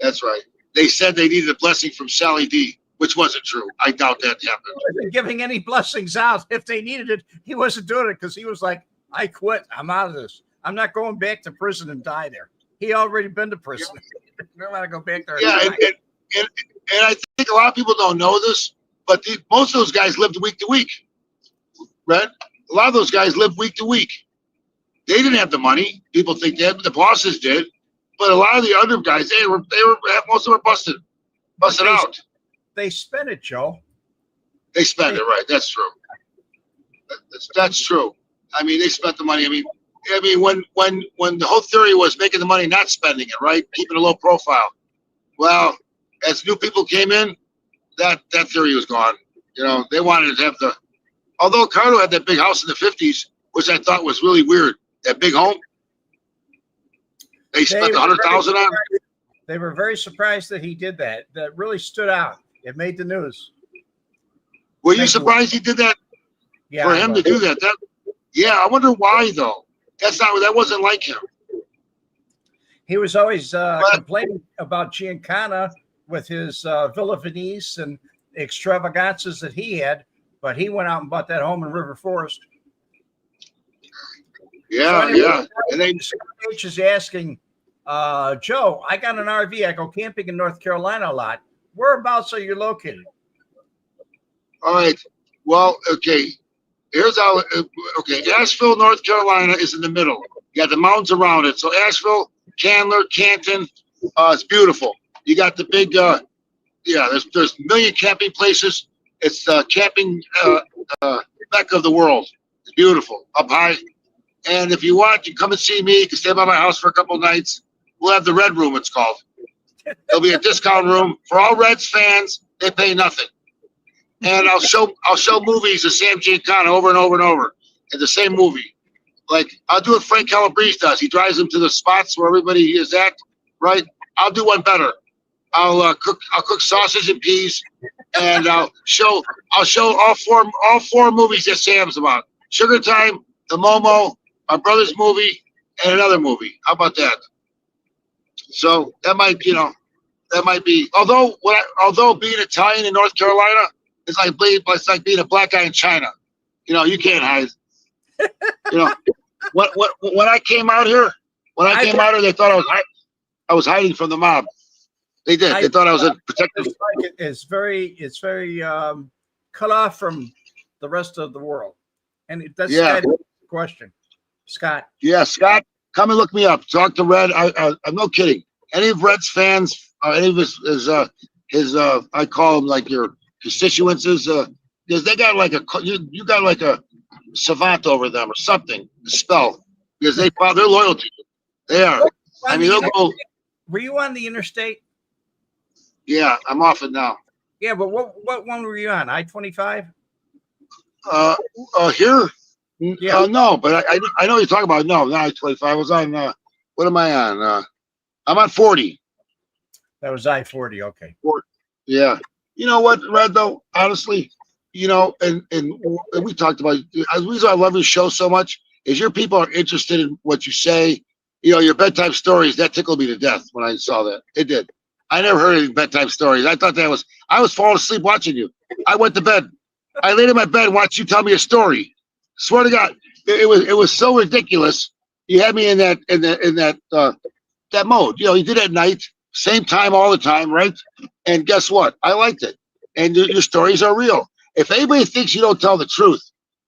That's right. They said they needed a blessing from Sally D, which wasn't true. I doubt that happened. He wasn't giving any blessings out. If they needed it, he wasn't doing it because he was like, "I quit. I'm out of this. I'm not going back to prison and die there." He already been to prison. I don't want to go back there. Yeah, and I think a lot of people don't know this, but most of those guys lived week to week, right? A lot of those guys lived week to week. They didn't have the money. People think they had, the bosses did, but a lot of the other guys, they were most of them were busted out. They spent it, Joe. They spent it, right? That's true. That's true. I mean, they spent the money. I mean, when the whole theory was making the money, not spending it, right? Keeping a low profile. Well, as new people came in, that theory was gone. They wanted to have although Carlo had that big house in the 50s, which I thought was really weird, that big home. They spent $100,000 on it. They were very surprised that he did that. That really stood out. It made the news. Were you surprised he did that? Yeah, for him to do that? Yeah, I wonder why though. That wasn't like him. He was always complaining about Giancana with his Villa Venice and extravagances that he had, but he went out and bought that home in River Forest. Yeah, so anyway, yeah. And then H is asking, Joe, I got an RV. I go camping in North Carolina a lot. Whereabouts are you located? all right. Well, okay. Here's how. Okay, Asheville, North Carolina is in the middle. You got the mountains around it. So Asheville, Candler, Canton, it's beautiful. You got the big. There's a million camping places. It's the camping mecca of the world. It's beautiful, up high. And if you want, you come and see me. You can stay by my house for a couple of nights. We'll have the Red Room, it's called. There'll be a discount room for all Reds fans. They pay nothing. And I'll show movies of Sam Giancana over and over and over in the same movie. Like I'll do what Frank Calabrese does. He drives them to the spots where everybody is at, right? I'll do one better. I'll cook sausage and peas, and I'll show all four movies that Sam's about. Sugar Time, The Momo, my brother's movie, and another movie. How about that? So that might be. Although being Italian in North Carolina, it's like being a black guy in China. You can't hide. When I came out here, they thought I was hiding from the mob. They did. They thought I was protected. It's very cut off from the rest of the world, and that's the question, Scott. Yeah, Scott, come and look me up. Talk to Red. I'm no kidding. Any of Red's fans, any of his I call them like your constituents, because they got like you got like a savant over them or something to spell, because they're loyal to you. They are. I mean, they'll go. Were you on the interstate? Yeah, I'm off it now. Yeah, but what one were you on? I-25? Here? Yeah. No, but I know you're talking about. No, not I-25. I was on. What am I on? I'm on 40. That was I-40. Okay. 40. Yeah. You know what, Red? Though, honestly, and we talked about. The reason I love your show so much is your people are interested in what you say. Your bedtime stories, that tickled me to death when I saw that. It did. I never heard any bedtime stories. I thought I was falling asleep watching you. I went to bed. I laid in my bed and watched you tell me a story. Swear to God, it was so ridiculous. You had me in that mode. You did it at night, same time all the time, right? And guess what? I liked it. And your stories are real. If anybody thinks you don't tell the truth,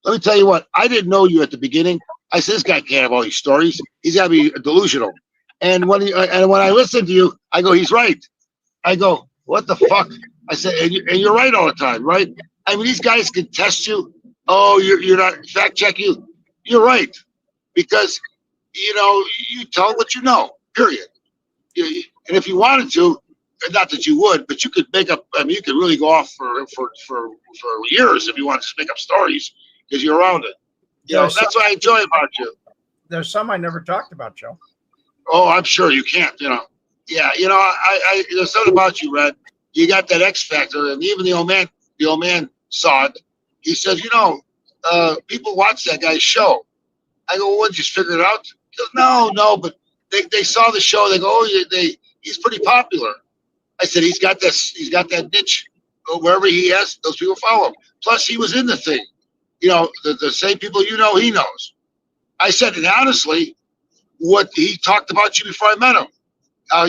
let me tell you what. I didn't know you at the beginning. I said, this guy can't have all these stories. He's got to be delusional. And when I listen to you, I go, he's right. I go, what the fuck? I said, and you're right all the time, right? I mean, these guys can test you. Oh, you're not fact check you. You're right, because you tell what you know. Period. And if you wanted to, not that you would, but you could make up. I mean, you could really go off for years if you wanted to make up stories because you're around it. That's what I enjoy about you. There's some I never talked about, Joe. Oh, I'm sure you can't. Yeah. I there's something about you, Red. You got that X factor, and even the old man saw it. He says, people watch that guy's show. I go, well, what, just figure it out? He goes, no, but they saw the show. They go, oh, he's pretty popular. I said, he's got that niche. Wherever he is, those people follow him. Plus, he was in the thing. The same people he knows. I said, and honestly, what he talked about you before I met him.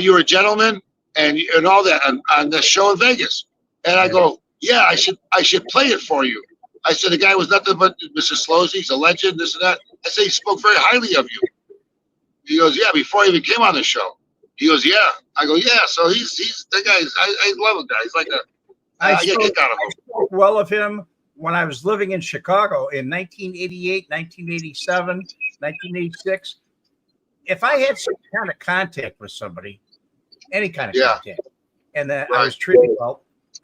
You were a gentleman and all that on the show in Vegas. And I go, yeah, I should play it for you. I said, the guy was nothing but Mr. Celozzi. He's a legend, this and that. I said, he spoke very highly of you. He goes, yeah, before he even came on the show. He goes, yeah. I go, yeah. So he's that guy. I love him, guy. He's like I get kicked out of him. I spoke well of him when I was living in Chicago in 1988, 1987, 1986. If I had some kind of contact with somebody, any kind of contact, and that I was treated well,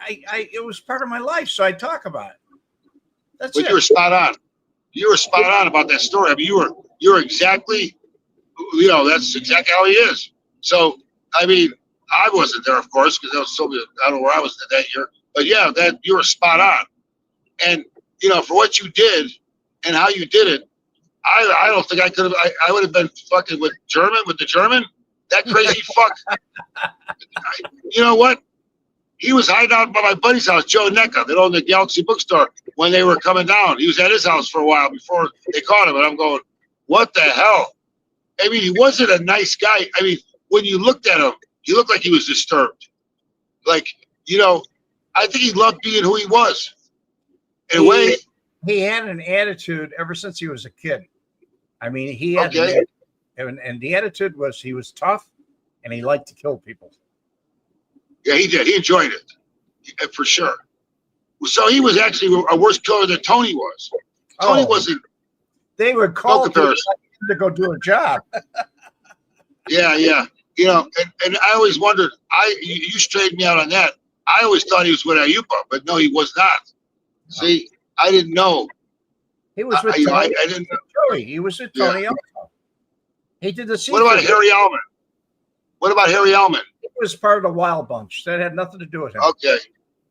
it was part of my life, so I talk about it. That's it. You were spot on. You were spot on about that story. I mean, you were exactly, that's exactly how he is. So, I mean, I wasn't there, of course, because I don't know where I was that year. But yeah, that you were spot on. And for what you did and how you did it, I don't think I could have. I would have been fucking with the German. That crazy fuck. You know what? He was hiding out by my buddy's house, Joe Necca, that owned the Galaxy bookstore, when they were coming down. He was at his house for a while before they caught him. And I'm going, what the hell? I mean, he wasn't a nice guy. I mean, when you looked at him, he looked like he was disturbed. Like, you know, I think he loved being who he was. In a way, he had an attitude ever since he was a kid. I mean, he had and the attitude was he was tough and he liked to kill people. Yeah, he did. He enjoyed it, for sure. So he was actually a worse killer than Tony was. Tony wasn't. They would call him to go do a job. Yeah. You know, and I always wondered. You straightened me out on that. I always thought he was with Ayupa, but no, he was not. See, I didn't know. He was with Tony. I didn't know. He was with Tony also. He did the scene. What about Harry Allman? What about Harry Allman? He was part of the Wild Bunch. That had nothing to do with him. Okay.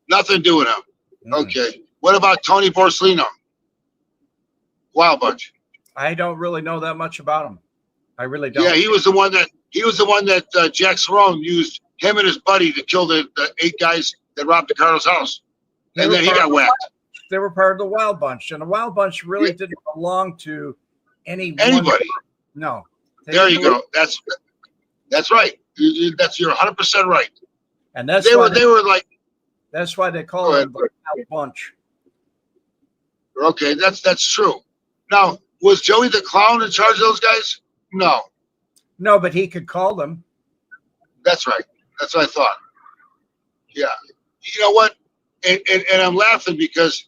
Nothing to do with him. Okay. What about Tony Borsellino? Wild Bunch. I don't really know that much about him. I really don't. Yeah, he was the one that Jack Cerrone used him and his buddy to kill the 8 guys that robbed Ricardo's house. And then he got whacked. They were part of the Wild Bunch, and the Wild Bunch really didn't belong to anybody. No. There you go. That's right. You're 100% right. And that's they were like. That's why they call it the Wild Bunch. Okay, that's true. Now, was Joey the Clown in charge of those guys? No, but he could call them. That's right. That's what I thought. Yeah. You know what? And I'm laughing because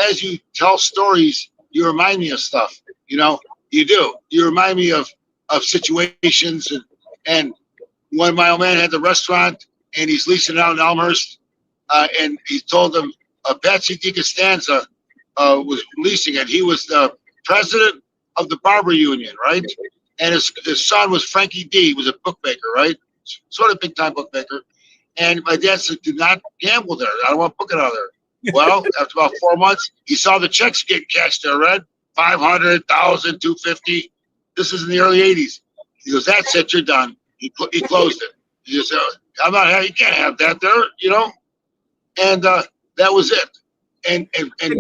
as you tell stories, you remind me of stuff. You know, you do. You remind me of situations. And when my old man had the restaurant and he's leasing it out in Elmhurst, and he told them Patsy DiCostanza was leasing it. He was the president of the Barber Union, right? And his son was Frankie D. He was a bookmaker, right? Sort of big time bookmaker. And my dad said, do not gamble there. I don't want to book it out there. Well, after about 4 months, he saw the checks getting cashed there, Red. 500, 1,000, 250. This is in the early 80s. He goes, that's it, you're done. He closed it. He just said, you can't have that there, you know? And that was it. And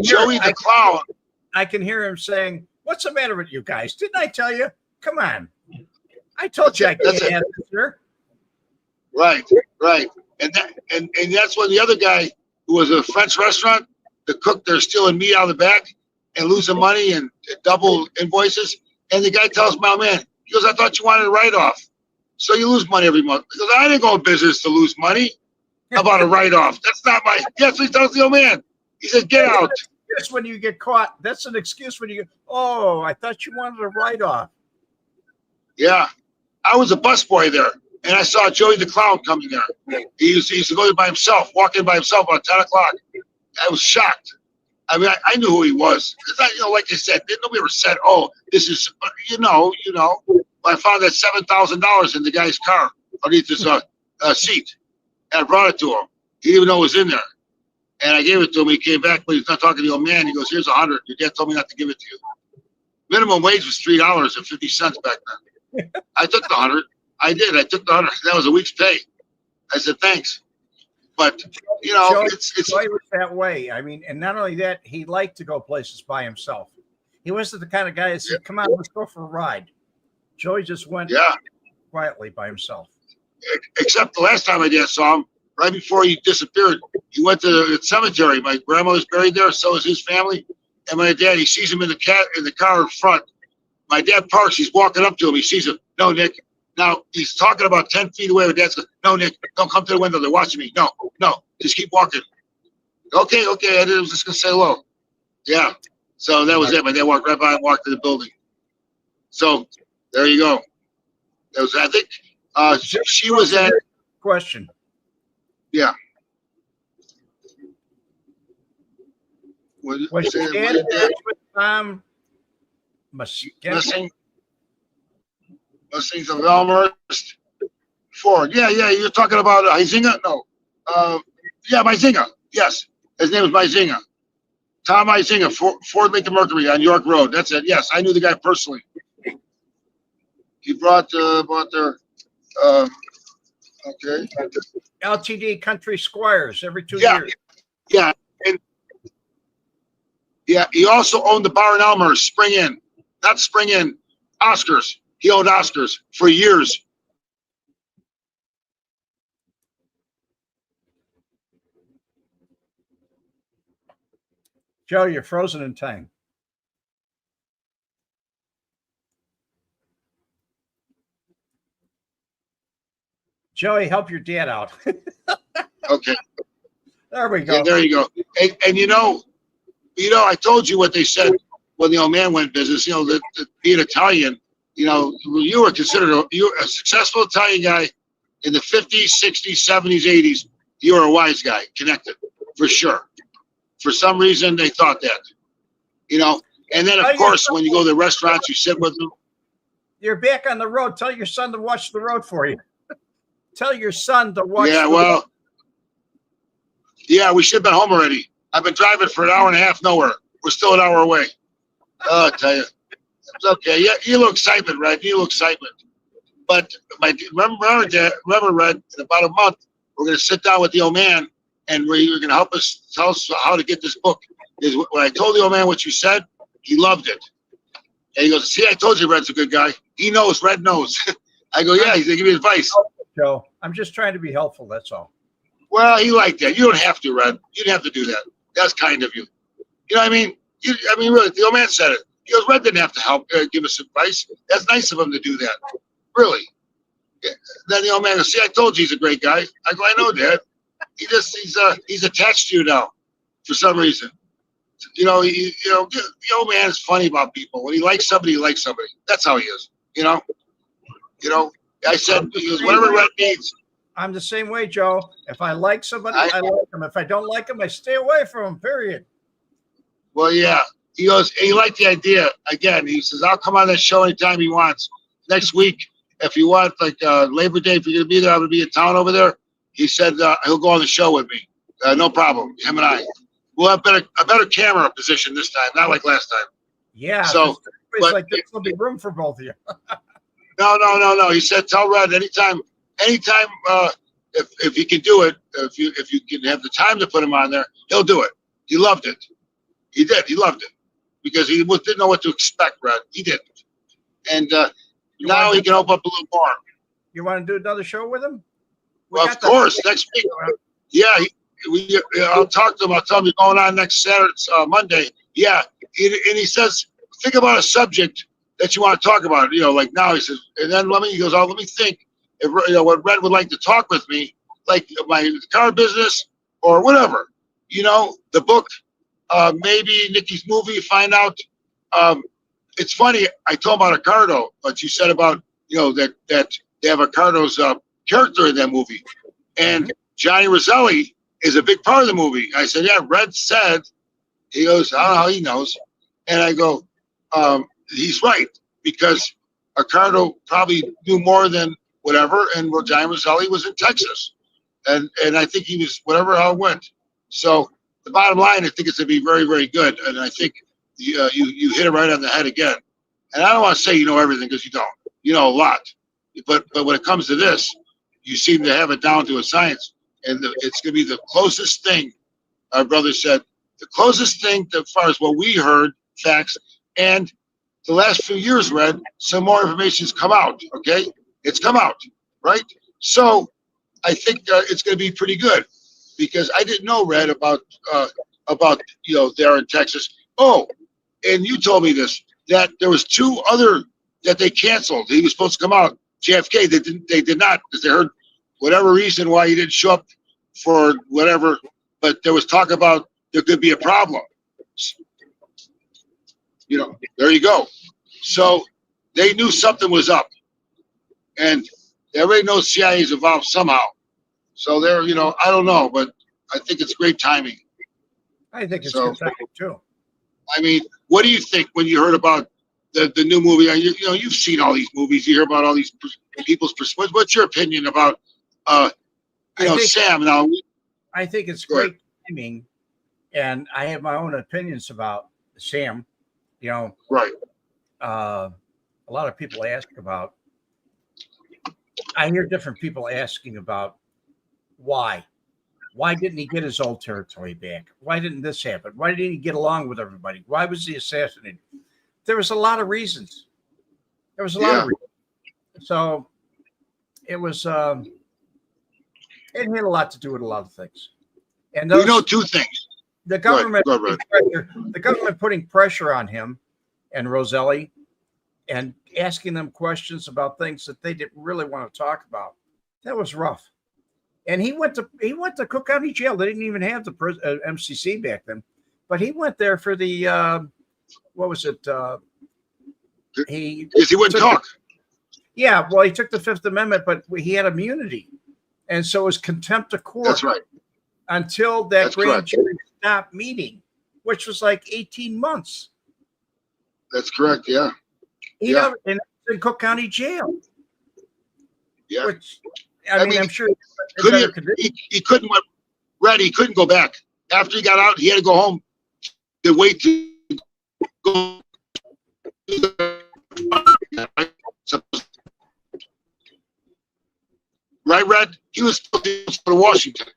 Joey the Clown. I can hear him saying, what's the matter with you guys? Didn't I tell you? Come on. I told you I can't have this here. Right. And that's when the other guy who was a French restaurant, the cook, they're stealing meat out of the back and losing money and double invoices. And the guy tells my man, he goes, I thought you wanted a write-off. So you lose money every month. He goes, I didn't go in business to lose money. How about a write-off? That's not my, that's what he tells the old man. He said, get out. That's when you get caught. That's an excuse when you go, oh, I thought you wanted a write-off. Yeah. I was a busboy there. And I saw Joey the Clown coming there. He used to go by himself, walk in by himself about 10 o'clock. I was shocked. I mean, I knew who he was. Because, like I said, nobody ever said, oh, this is, you know. I found that $7,000 in the guy's car underneath his seat. And I brought it to him. He didn't even know it was in there. And I gave it to him. He came back, but he's not talking to the old man. He goes, here's 100. Your dad told me not to give it to you. Minimum wage was $3.50 back then. I took the 100. I did. I took the 100. That was a week's pay. I said, thanks. But, Joey, it's Joey was that way. I mean, and not only that, he liked to go places by himself. He wasn't the kind of guy that said, come on, let's go for a ride. Joey just went quietly by himself. Except the last time my dad saw him, right before he disappeared, he went to the cemetery. My grandma was buried there, so was his family. And my dad, he sees him in the car in front. My dad parks. He's walking up to him. He sees him. No, Nick. Now, he's talking about 10 feet away. My dad's going, no, Nick, don't come to the window. They're watching me. No, just keep walking. Okay. I was just going to say hello. Yeah. So that was it. My dad walked right by and walked to the building. So there you go. That was, I think, she was at. Question. Yeah. Was your dad with Mustings of Elmhurst Ford. Yeah. You're talking about Huizinga? No. Huizinga. Yes. His name was Huizinga. Tom Huizinga, Ford Lincoln Mercury on York Road. That's it. Yes, I knew the guy personally. He brought their Um, okay. LTD Country Squires every 2 Yeah, years. yeah, and yeah. He also owned the Bar and Elmer's Spring Inn, not Spring Inn, Oscars. He owned Oscars for years. Joe, you're frozen in time. Joey, help your dad out. Okay, There we go. and there you go. And I told you what they said when the old man went business. That being Italian, you were considered a successful Italian guy in the 50s, 60s, 70s, 80s. You were a wise guy, connected for sure. For some reason, they thought that. And then of course, when you go to the restaurants, you sit with them. You're back on the road. Tell your son to watch the road for you. Tell your son to watch. Yeah, well, yeah, we should have been home already. I've been driving for an hour and a half nowhere. We're still an hour away. Oh, I tell you, it's okay. Yeah, you little excitement, Red. You little excitement. But remember, Red, in about a month, we're going to sit down with the old man, and you're going to help us tell us how to get this book. Is when I told the old man what you said, he loved it. And he goes, "See, I told you, Red's a good guy. He knows. Red knows." I go, "Yeah." He's going to give me advice. Joe, I'm just trying to be helpful. That's all. Well, he liked that. You don't have to, Red. You didn't have to do that. That's kind of you. You know what I mean? Really, the old man said it. He goes, Red didn't have to help give us advice. That's nice of him to do that. Really. Yeah. Then the old man goes, "See, I told you he's a great guy." I go, "I know, Dad. He's attached to you now for some reason." The old man is funny about people. When he likes somebody, he likes somebody. That's how he is. I said, he goes, "Whatever Red needs." I'm the same way, Joe. If I like somebody, I like them. If I don't like them, I stay away from them, period. Well, yeah. He goes, he liked the idea. Again, he says, "I'll come on that show anytime he wants. Next week, if you want, like Labor Day, if you're going to be there, I'm going to be in town over there." He said he'll go on the show with me. No problem. Him and I. We'll have a better camera position this time, not like last time. Yeah. So, it's like there's going to be room for both of you. No. He said, "Tell Red anytime, if he can do it, if you can have the time to put him on there, he'll do it." He loved it. He did. He loved it because he didn't know what to expect, Red. He didn't. And now he can open up a little more. You want to do another show with him? Well, of course, next week. Yeah, I'll talk to him. I'll tell him you're going on next Saturday, Monday. Yeah, and he says, think about a subject that you want to talk about. Like now he says, and then he goes, "Oh, let me think. If what Red would like to talk with me, like my car business or whatever. The book, maybe Nikki's movie. Find out." It's funny. I told him about Ricardo, but you said about that they have Ricardo's character in that movie, and Johnny Roselli is a big part of the movie. I said, "Yeah, Red said." He goes, "I don't know how he knows," and I go, "He's right because Ricardo probably knew more than whatever, and Johnny Roselli was in Texas, and I think he was whatever how it went." So the bottom line, I think it's going to be very, very good, and I think you hit it right on the head again. And I don't want to say you know everything because you don't. You know a lot, but when it comes to this, you seem to have it down to a science, and it's going to be the closest thing. Our brother said the closest thing as far as what we heard, facts, and the last few years, Red, some more information's come out. Okay, it's come out, right? So I think it's going to be pretty good because I didn't know, Red, about there in Texas. Oh, and you told me this, that there was two other that they canceled. He was supposed to come out. JFK, they did not because they heard whatever reason why he didn't show up for whatever. But there was talk about there could be a problem. There you go. So they knew something was up, and everybody knows CIA is involved somehow. So they're, I don't know, but I think it's great timing. I think it's good timing too. I mean, what do you think when you heard about the new movie? You've seen all these movies. You hear about all these people's perspectives. What's your opinion about, Sam? Now, I think it's great timing, and I have my own opinions about Sam. Right. A lot of people ask about I hear different people asking about why. Why didn't he get his old territory back? Why didn't this happen? Why didn't he get along with everybody? Why was he assassinated? There was a lot of reasons. There was a lot of reasons. So it was, it had a lot to do with a lot of things. And those, we know two things. The government, the government putting pressure on him and Roselli and asking them questions about things that they didn't really want to talk about. That was rough. And he went to Cook County Jail. They didn't even have the MCC back then, but he went there for the what was it? He wouldn't talk. Yeah, well, he took the Fifth Amendment, but he had immunity, and so it was contempt of court. That's right. Until that grand jury stopped meeting, which was like 18 months. That's correct. Yeah. In Cook County Jail. Yeah. Which, I mean, I'm sure he couldn't. Red, he couldn't go back after he got out. He had to go home. To wait to go. Right, Red. He was supposed to go to Washington.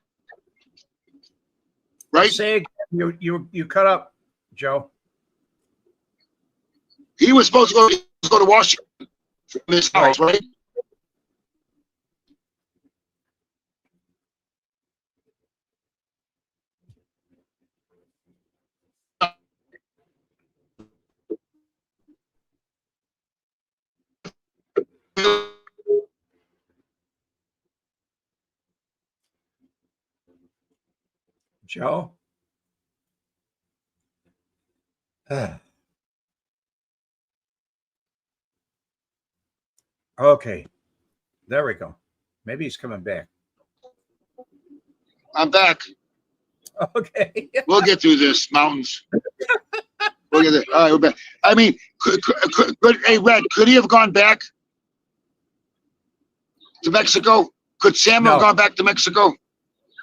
Right. Say you cut up, Joe. He was supposed to go to Washington from his house, right? Joe. Okay, there we go. Maybe he's coming back. I'm back. Okay, we'll get through this mountains. We'll get it. All right, we're back. I mean, hey, Red, could he have gone back to Mexico? Could Samuel have gone back to Mexico?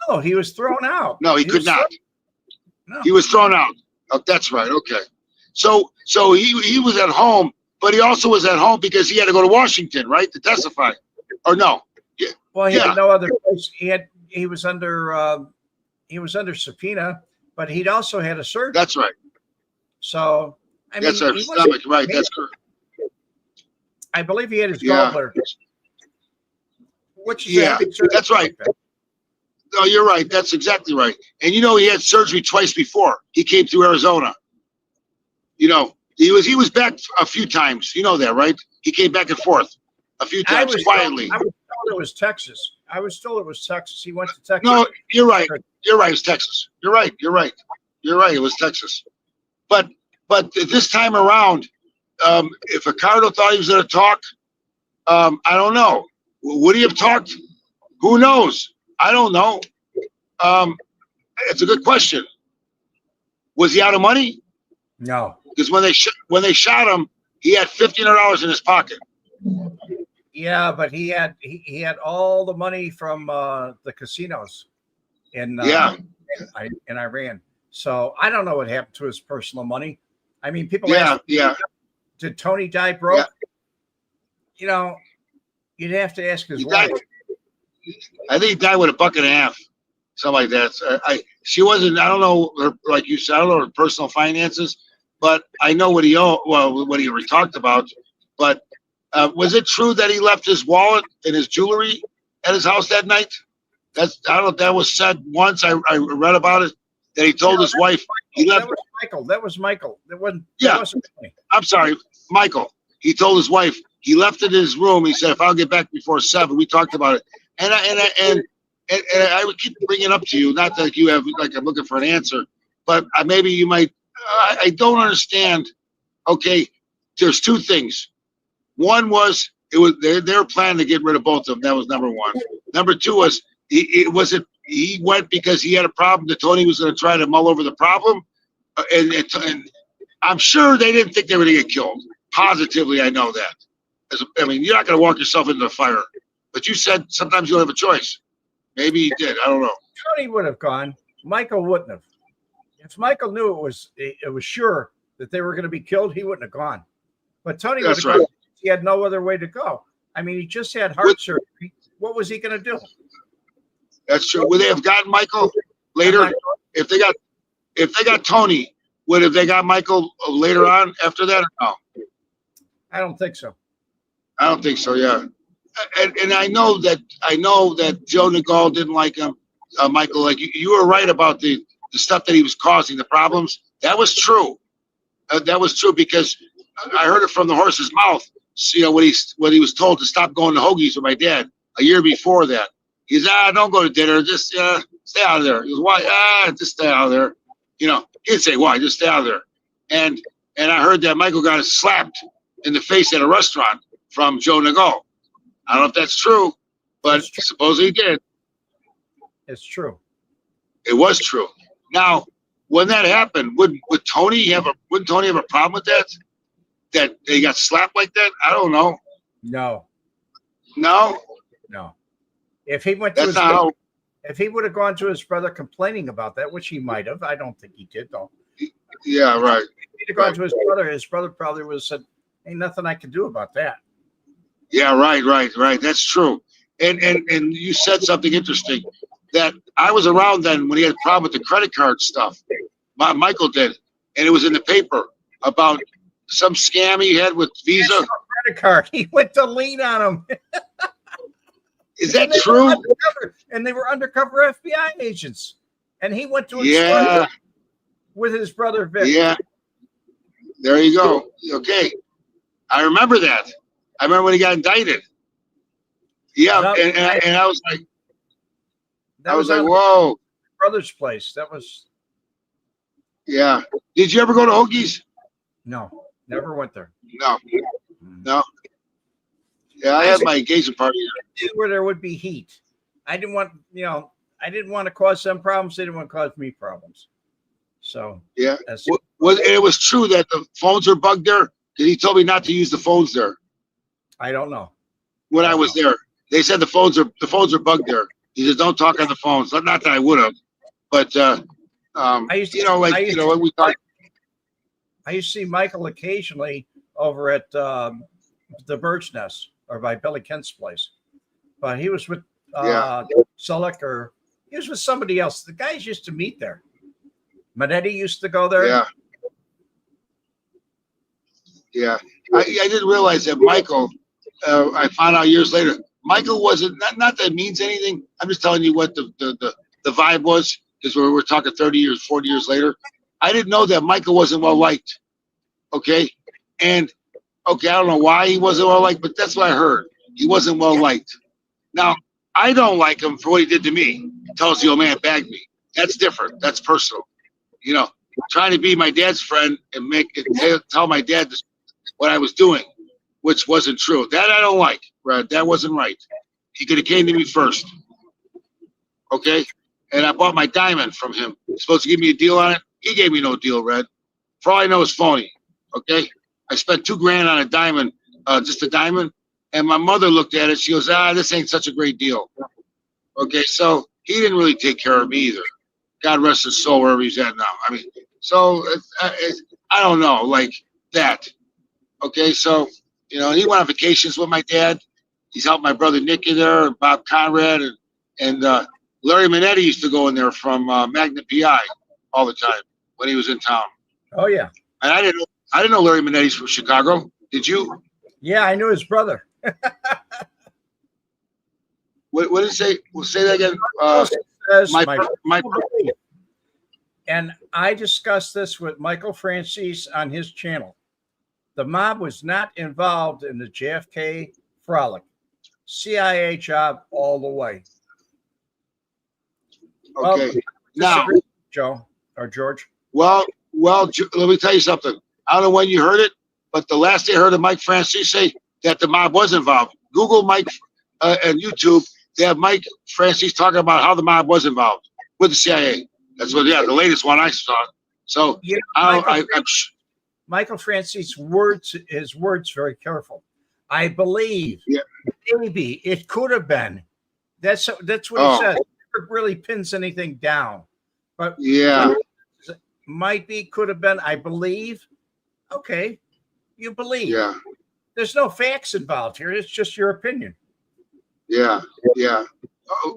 No, he was thrown out. No, he could not. No. He was thrown out. Oh, that's right. Okay. So he was at home, but he also was at home because he had to go to Washington, right, to testify, or no? Yeah. Well, he had no other place. He was under subpoena, but he'd also had a surgery. That's right. So I mean, that's our stomach, right? That's correct. I believe he had his gallbladder. Which is that's right. No, you're right. That's exactly right. And you know, he had surgery twice before. He came through Arizona. You know, he was back a few times. You know that, right? He came back and forth a few times quietly. I was told it was Texas. He went to Texas. No, you're right. You're right. It's Texas. You're right. It was Texas. But this time around, if Ricardo thought he was going to talk, I don't know. Would he have talked? Who knows? I don't know. It's a good question. Was he out of money? No. Because when they shot him, he had $1,500 in his pocket. Yeah, but he had all the money from the casinos in Iran. So I don't know what happened to his personal money. I mean, people ask, did Tony die broke? Yeah. You know, you'd have to ask his wife. I think he died with $1.50, something like that. She wasn't. I don't know her, like you said. I don't know her personal finances, but I know what he owned. Well, what he talked about. But was it true that he left his wallet and his jewelry at his house that night? I don't know if that was said once. I read about it that he told his wife he left. That was Michael. That wasn't. Yeah. That wasn't me. I'm sorry, Michael. He told his wife he left it in his room. He said, "If I'll get back before 7." We talked about it. And I would keep bringing it up to you, not that you have, like, I'm looking for an answer, but maybe you might. I don't understand. Okay, there's two things. One was they were planning to get rid of both of them. That was number one. Number two was he went because he had a problem that Tony was going to try to mull over the problem, and I'm sure they didn't think they were going to get killed. Positively, I know that. I mean, you're not going to walk yourself into the fire. But you said sometimes you don't have a choice. Maybe he did. I don't know. Tony would have gone. Michael wouldn't have. If Michael knew it was sure that they were going to be killed, he wouldn't have gone. But Tony would have gone. He had no other way to go. I mean, he just had heart surgery. What was he going to do? That's true. Would they have gotten Michael later if they got Tony? Would have they got Michael later on after that or no? I don't think so. I don't think so. Yeah, and I know that Joe Nagel didn't like him, Michael. Like you were right about the stuff that he was causing, the problems. That was true. That was true because I heard it from the horse's mouth. So, you know, when he was told to stop going to Hoagie's with my dad a year before that. He said, don't go to dinner. Just stay out of there. He goes, why? Just stay out of there. You know, he didn't say why. Just stay out of there. And I heard that Michael got slapped in the face at a restaurant from Joe Nagel. I don't know if that's true, but supposedly he did. It's true. It was true. Now, when that happened, wouldn't Tony have a problem with that? That they got slapped like that? I don't know. No. If he went to if he would have gone to his brother complaining about that, which he might have, I don't think he did though. Yeah, right. If he'd have gone to his brother probably would have said, "Ain't nothing I can do about that." Yeah, right. That's true. And you said something interesting that I was around then when he had a problem with the credit card stuff. Michael did, and it was in the paper about some scam he had with Visa. Credit card. He went to lean on him. Is that true? And they were undercover FBI agents. And he went to expose with his brother Vic. Yeah. There you go. Okay. I remember that. I remember when he got indicted. Yeah, and I was like, whoa. Brother's place. That was. Yeah. Did you ever go to Hoagie's? No, never went there. No. Yeah, I had my engagement party where there would be heat. I didn't want to cause them problems. They didn't want to cause me problems. So yeah, it was true that the phones were bugged there. Because he told me not to use the phones there. I don't know. When I was there, they said the phones are bugged there. He said, "Don't talk on the phones." Not that I would have, but I used to, when we talked. I used to see Michael occasionally over at the Bird's Nest or by Billy Kent's place, but he was with Sullick or he was with somebody else. The guys used to meet there. Wemette used to go there. Yeah. I didn't realize that Michael. I found out years later. Michael wasn't not that it means anything. I'm just telling you what the vibe was because we're talking 30 years, 40 years later. I didn't know that Michael wasn't well liked. Okay, and I don't know why he wasn't well liked, but that's what I heard. He wasn't well liked. Now I don't like him for what he did to me. Tells the old man bagged me. That's different. That's personal. You know, trying to be my dad's friend and tell my dad what I was doing, which wasn't true. That I don't like. Right? That wasn't right. He could have came to me first. Okay, and I bought my diamond from him. He's supposed to give me a deal on it. He gave me no deal, Red. For all I know, it's phony. Okay, I spent $2,000 on a diamond, just a diamond, and my mother looked at it. She goes, this ain't such a great deal. Okay, so he didn't really take care of me either. God rest his soul wherever he's at now. I mean, so I don't know, like that. Okay, so he went on vacations with my dad. He's helped my brother Nicky there, and Bob Conrad, and Larry Wemette used to go in there from Magna PI all the time when he was in town. Oh yeah, and I didn't know Larry Wemette from Chicago. Did you? Yeah, I knew his brother. What did it say? We'll say that again. My and I discussed this with Michael Francis on his channel. The mob was not involved in the JFK frolic. CIA job all the way. Okay. Now, Joe or George. Well, let me tell you something. I don't know when you heard it, but the last I heard of Mike Francis say that the mob was involved. Google Mike and YouTube. They have Mike Francis talking about how the mob was involved with the CIA. That's what, the latest one I saw. So Michael Francis' his words very careful. I believe maybe it could have been. That's what he said. Never really pins anything down, but might be, could have been. I believe. Okay, you believe. Yeah. there's no facts involved here. It's just your opinion. Yeah.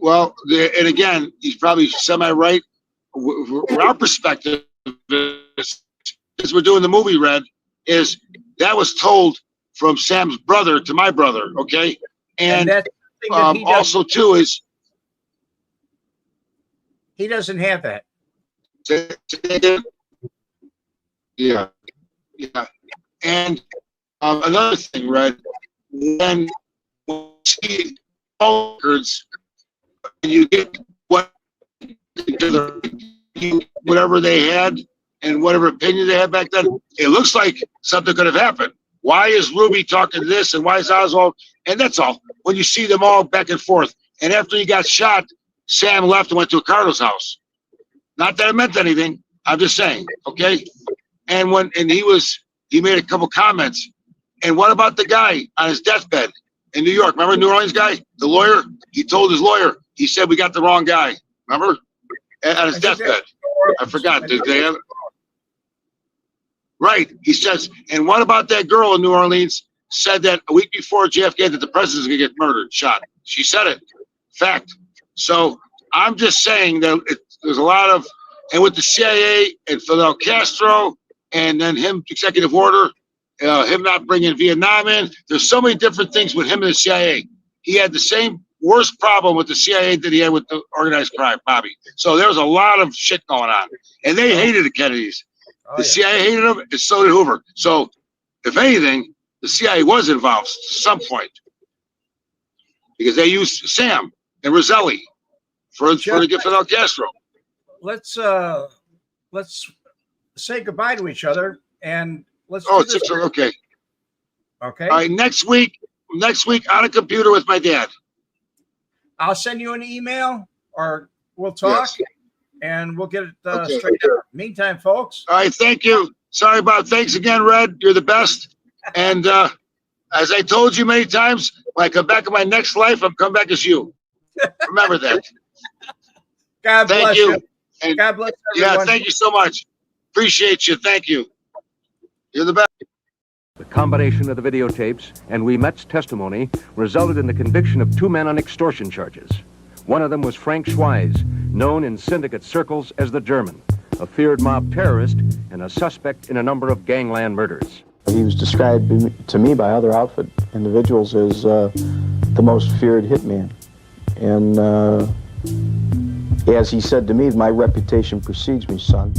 Well, and again, he's probably semi-right. From our perspective, as we're doing the movie, Red, is that was told from Sam's brother to my brother, okay? And that's the thing that he also, too, is... He doesn't have that. Yeah. And another thing, Red, when you see records and you get whatever they had and whatever opinion they had back then, it looks like something could have happened. Why is Ruby talking this and why is Oswald? And that's all. When you see them all back and forth. And after he got shot, Sam left and went to Ricardo's house. Not that it meant anything. I'm just saying, okay? And he made a couple comments. And what about the guy on his deathbed in New York? Remember New Orleans guy? The lawyer? He told his lawyer, he said, we got the wrong guy. Remember? On his deathbed. I forgot. Did they have it? Right. He says, and what about that girl in New Orleans said that a week before JFK that the president's going to get murdered, shot? She said it. Fact. So I'm just saying that there's a lot of, and with the CIA and Fidel Castro and then him, executive order, him not bringing Vietnam in, there's so many different things with him and the CIA. He had the same worst problem with the CIA that he had with the organized crime, Bobby. So there was a lot of shit going on. And they hated the Kennedys. The CIA hated them, and so did Hoover. So if anything, the CIA was involved at some point because they used Sam and Roselli to get Fidel Castro. Let's say goodbye to each other and let's. Okay. Okay. All right. Next week on a computer with my dad. I'll send you an email or we'll talk and we'll get it straight out. Meantime, folks. All right. Thank you. Sorry about. Thanks again, Red. You're the best. And as I told you many times, when I come back in my next life, I'm coming back as you. Remember that. God bless you. And God bless everyone. Yeah, thank you so much. Appreciate you. Thank you. You're the best. The combination of the videotapes and Wemette's testimony resulted in the conviction of 2 men on extortion charges. One of them was Frank Schweiz, known in syndicate circles as the German, a feared mob terrorist and a suspect in a number of gangland murders. He was described to me by other outfit individuals as the most feared hitman. And as he said to me, my reputation precedes me, son.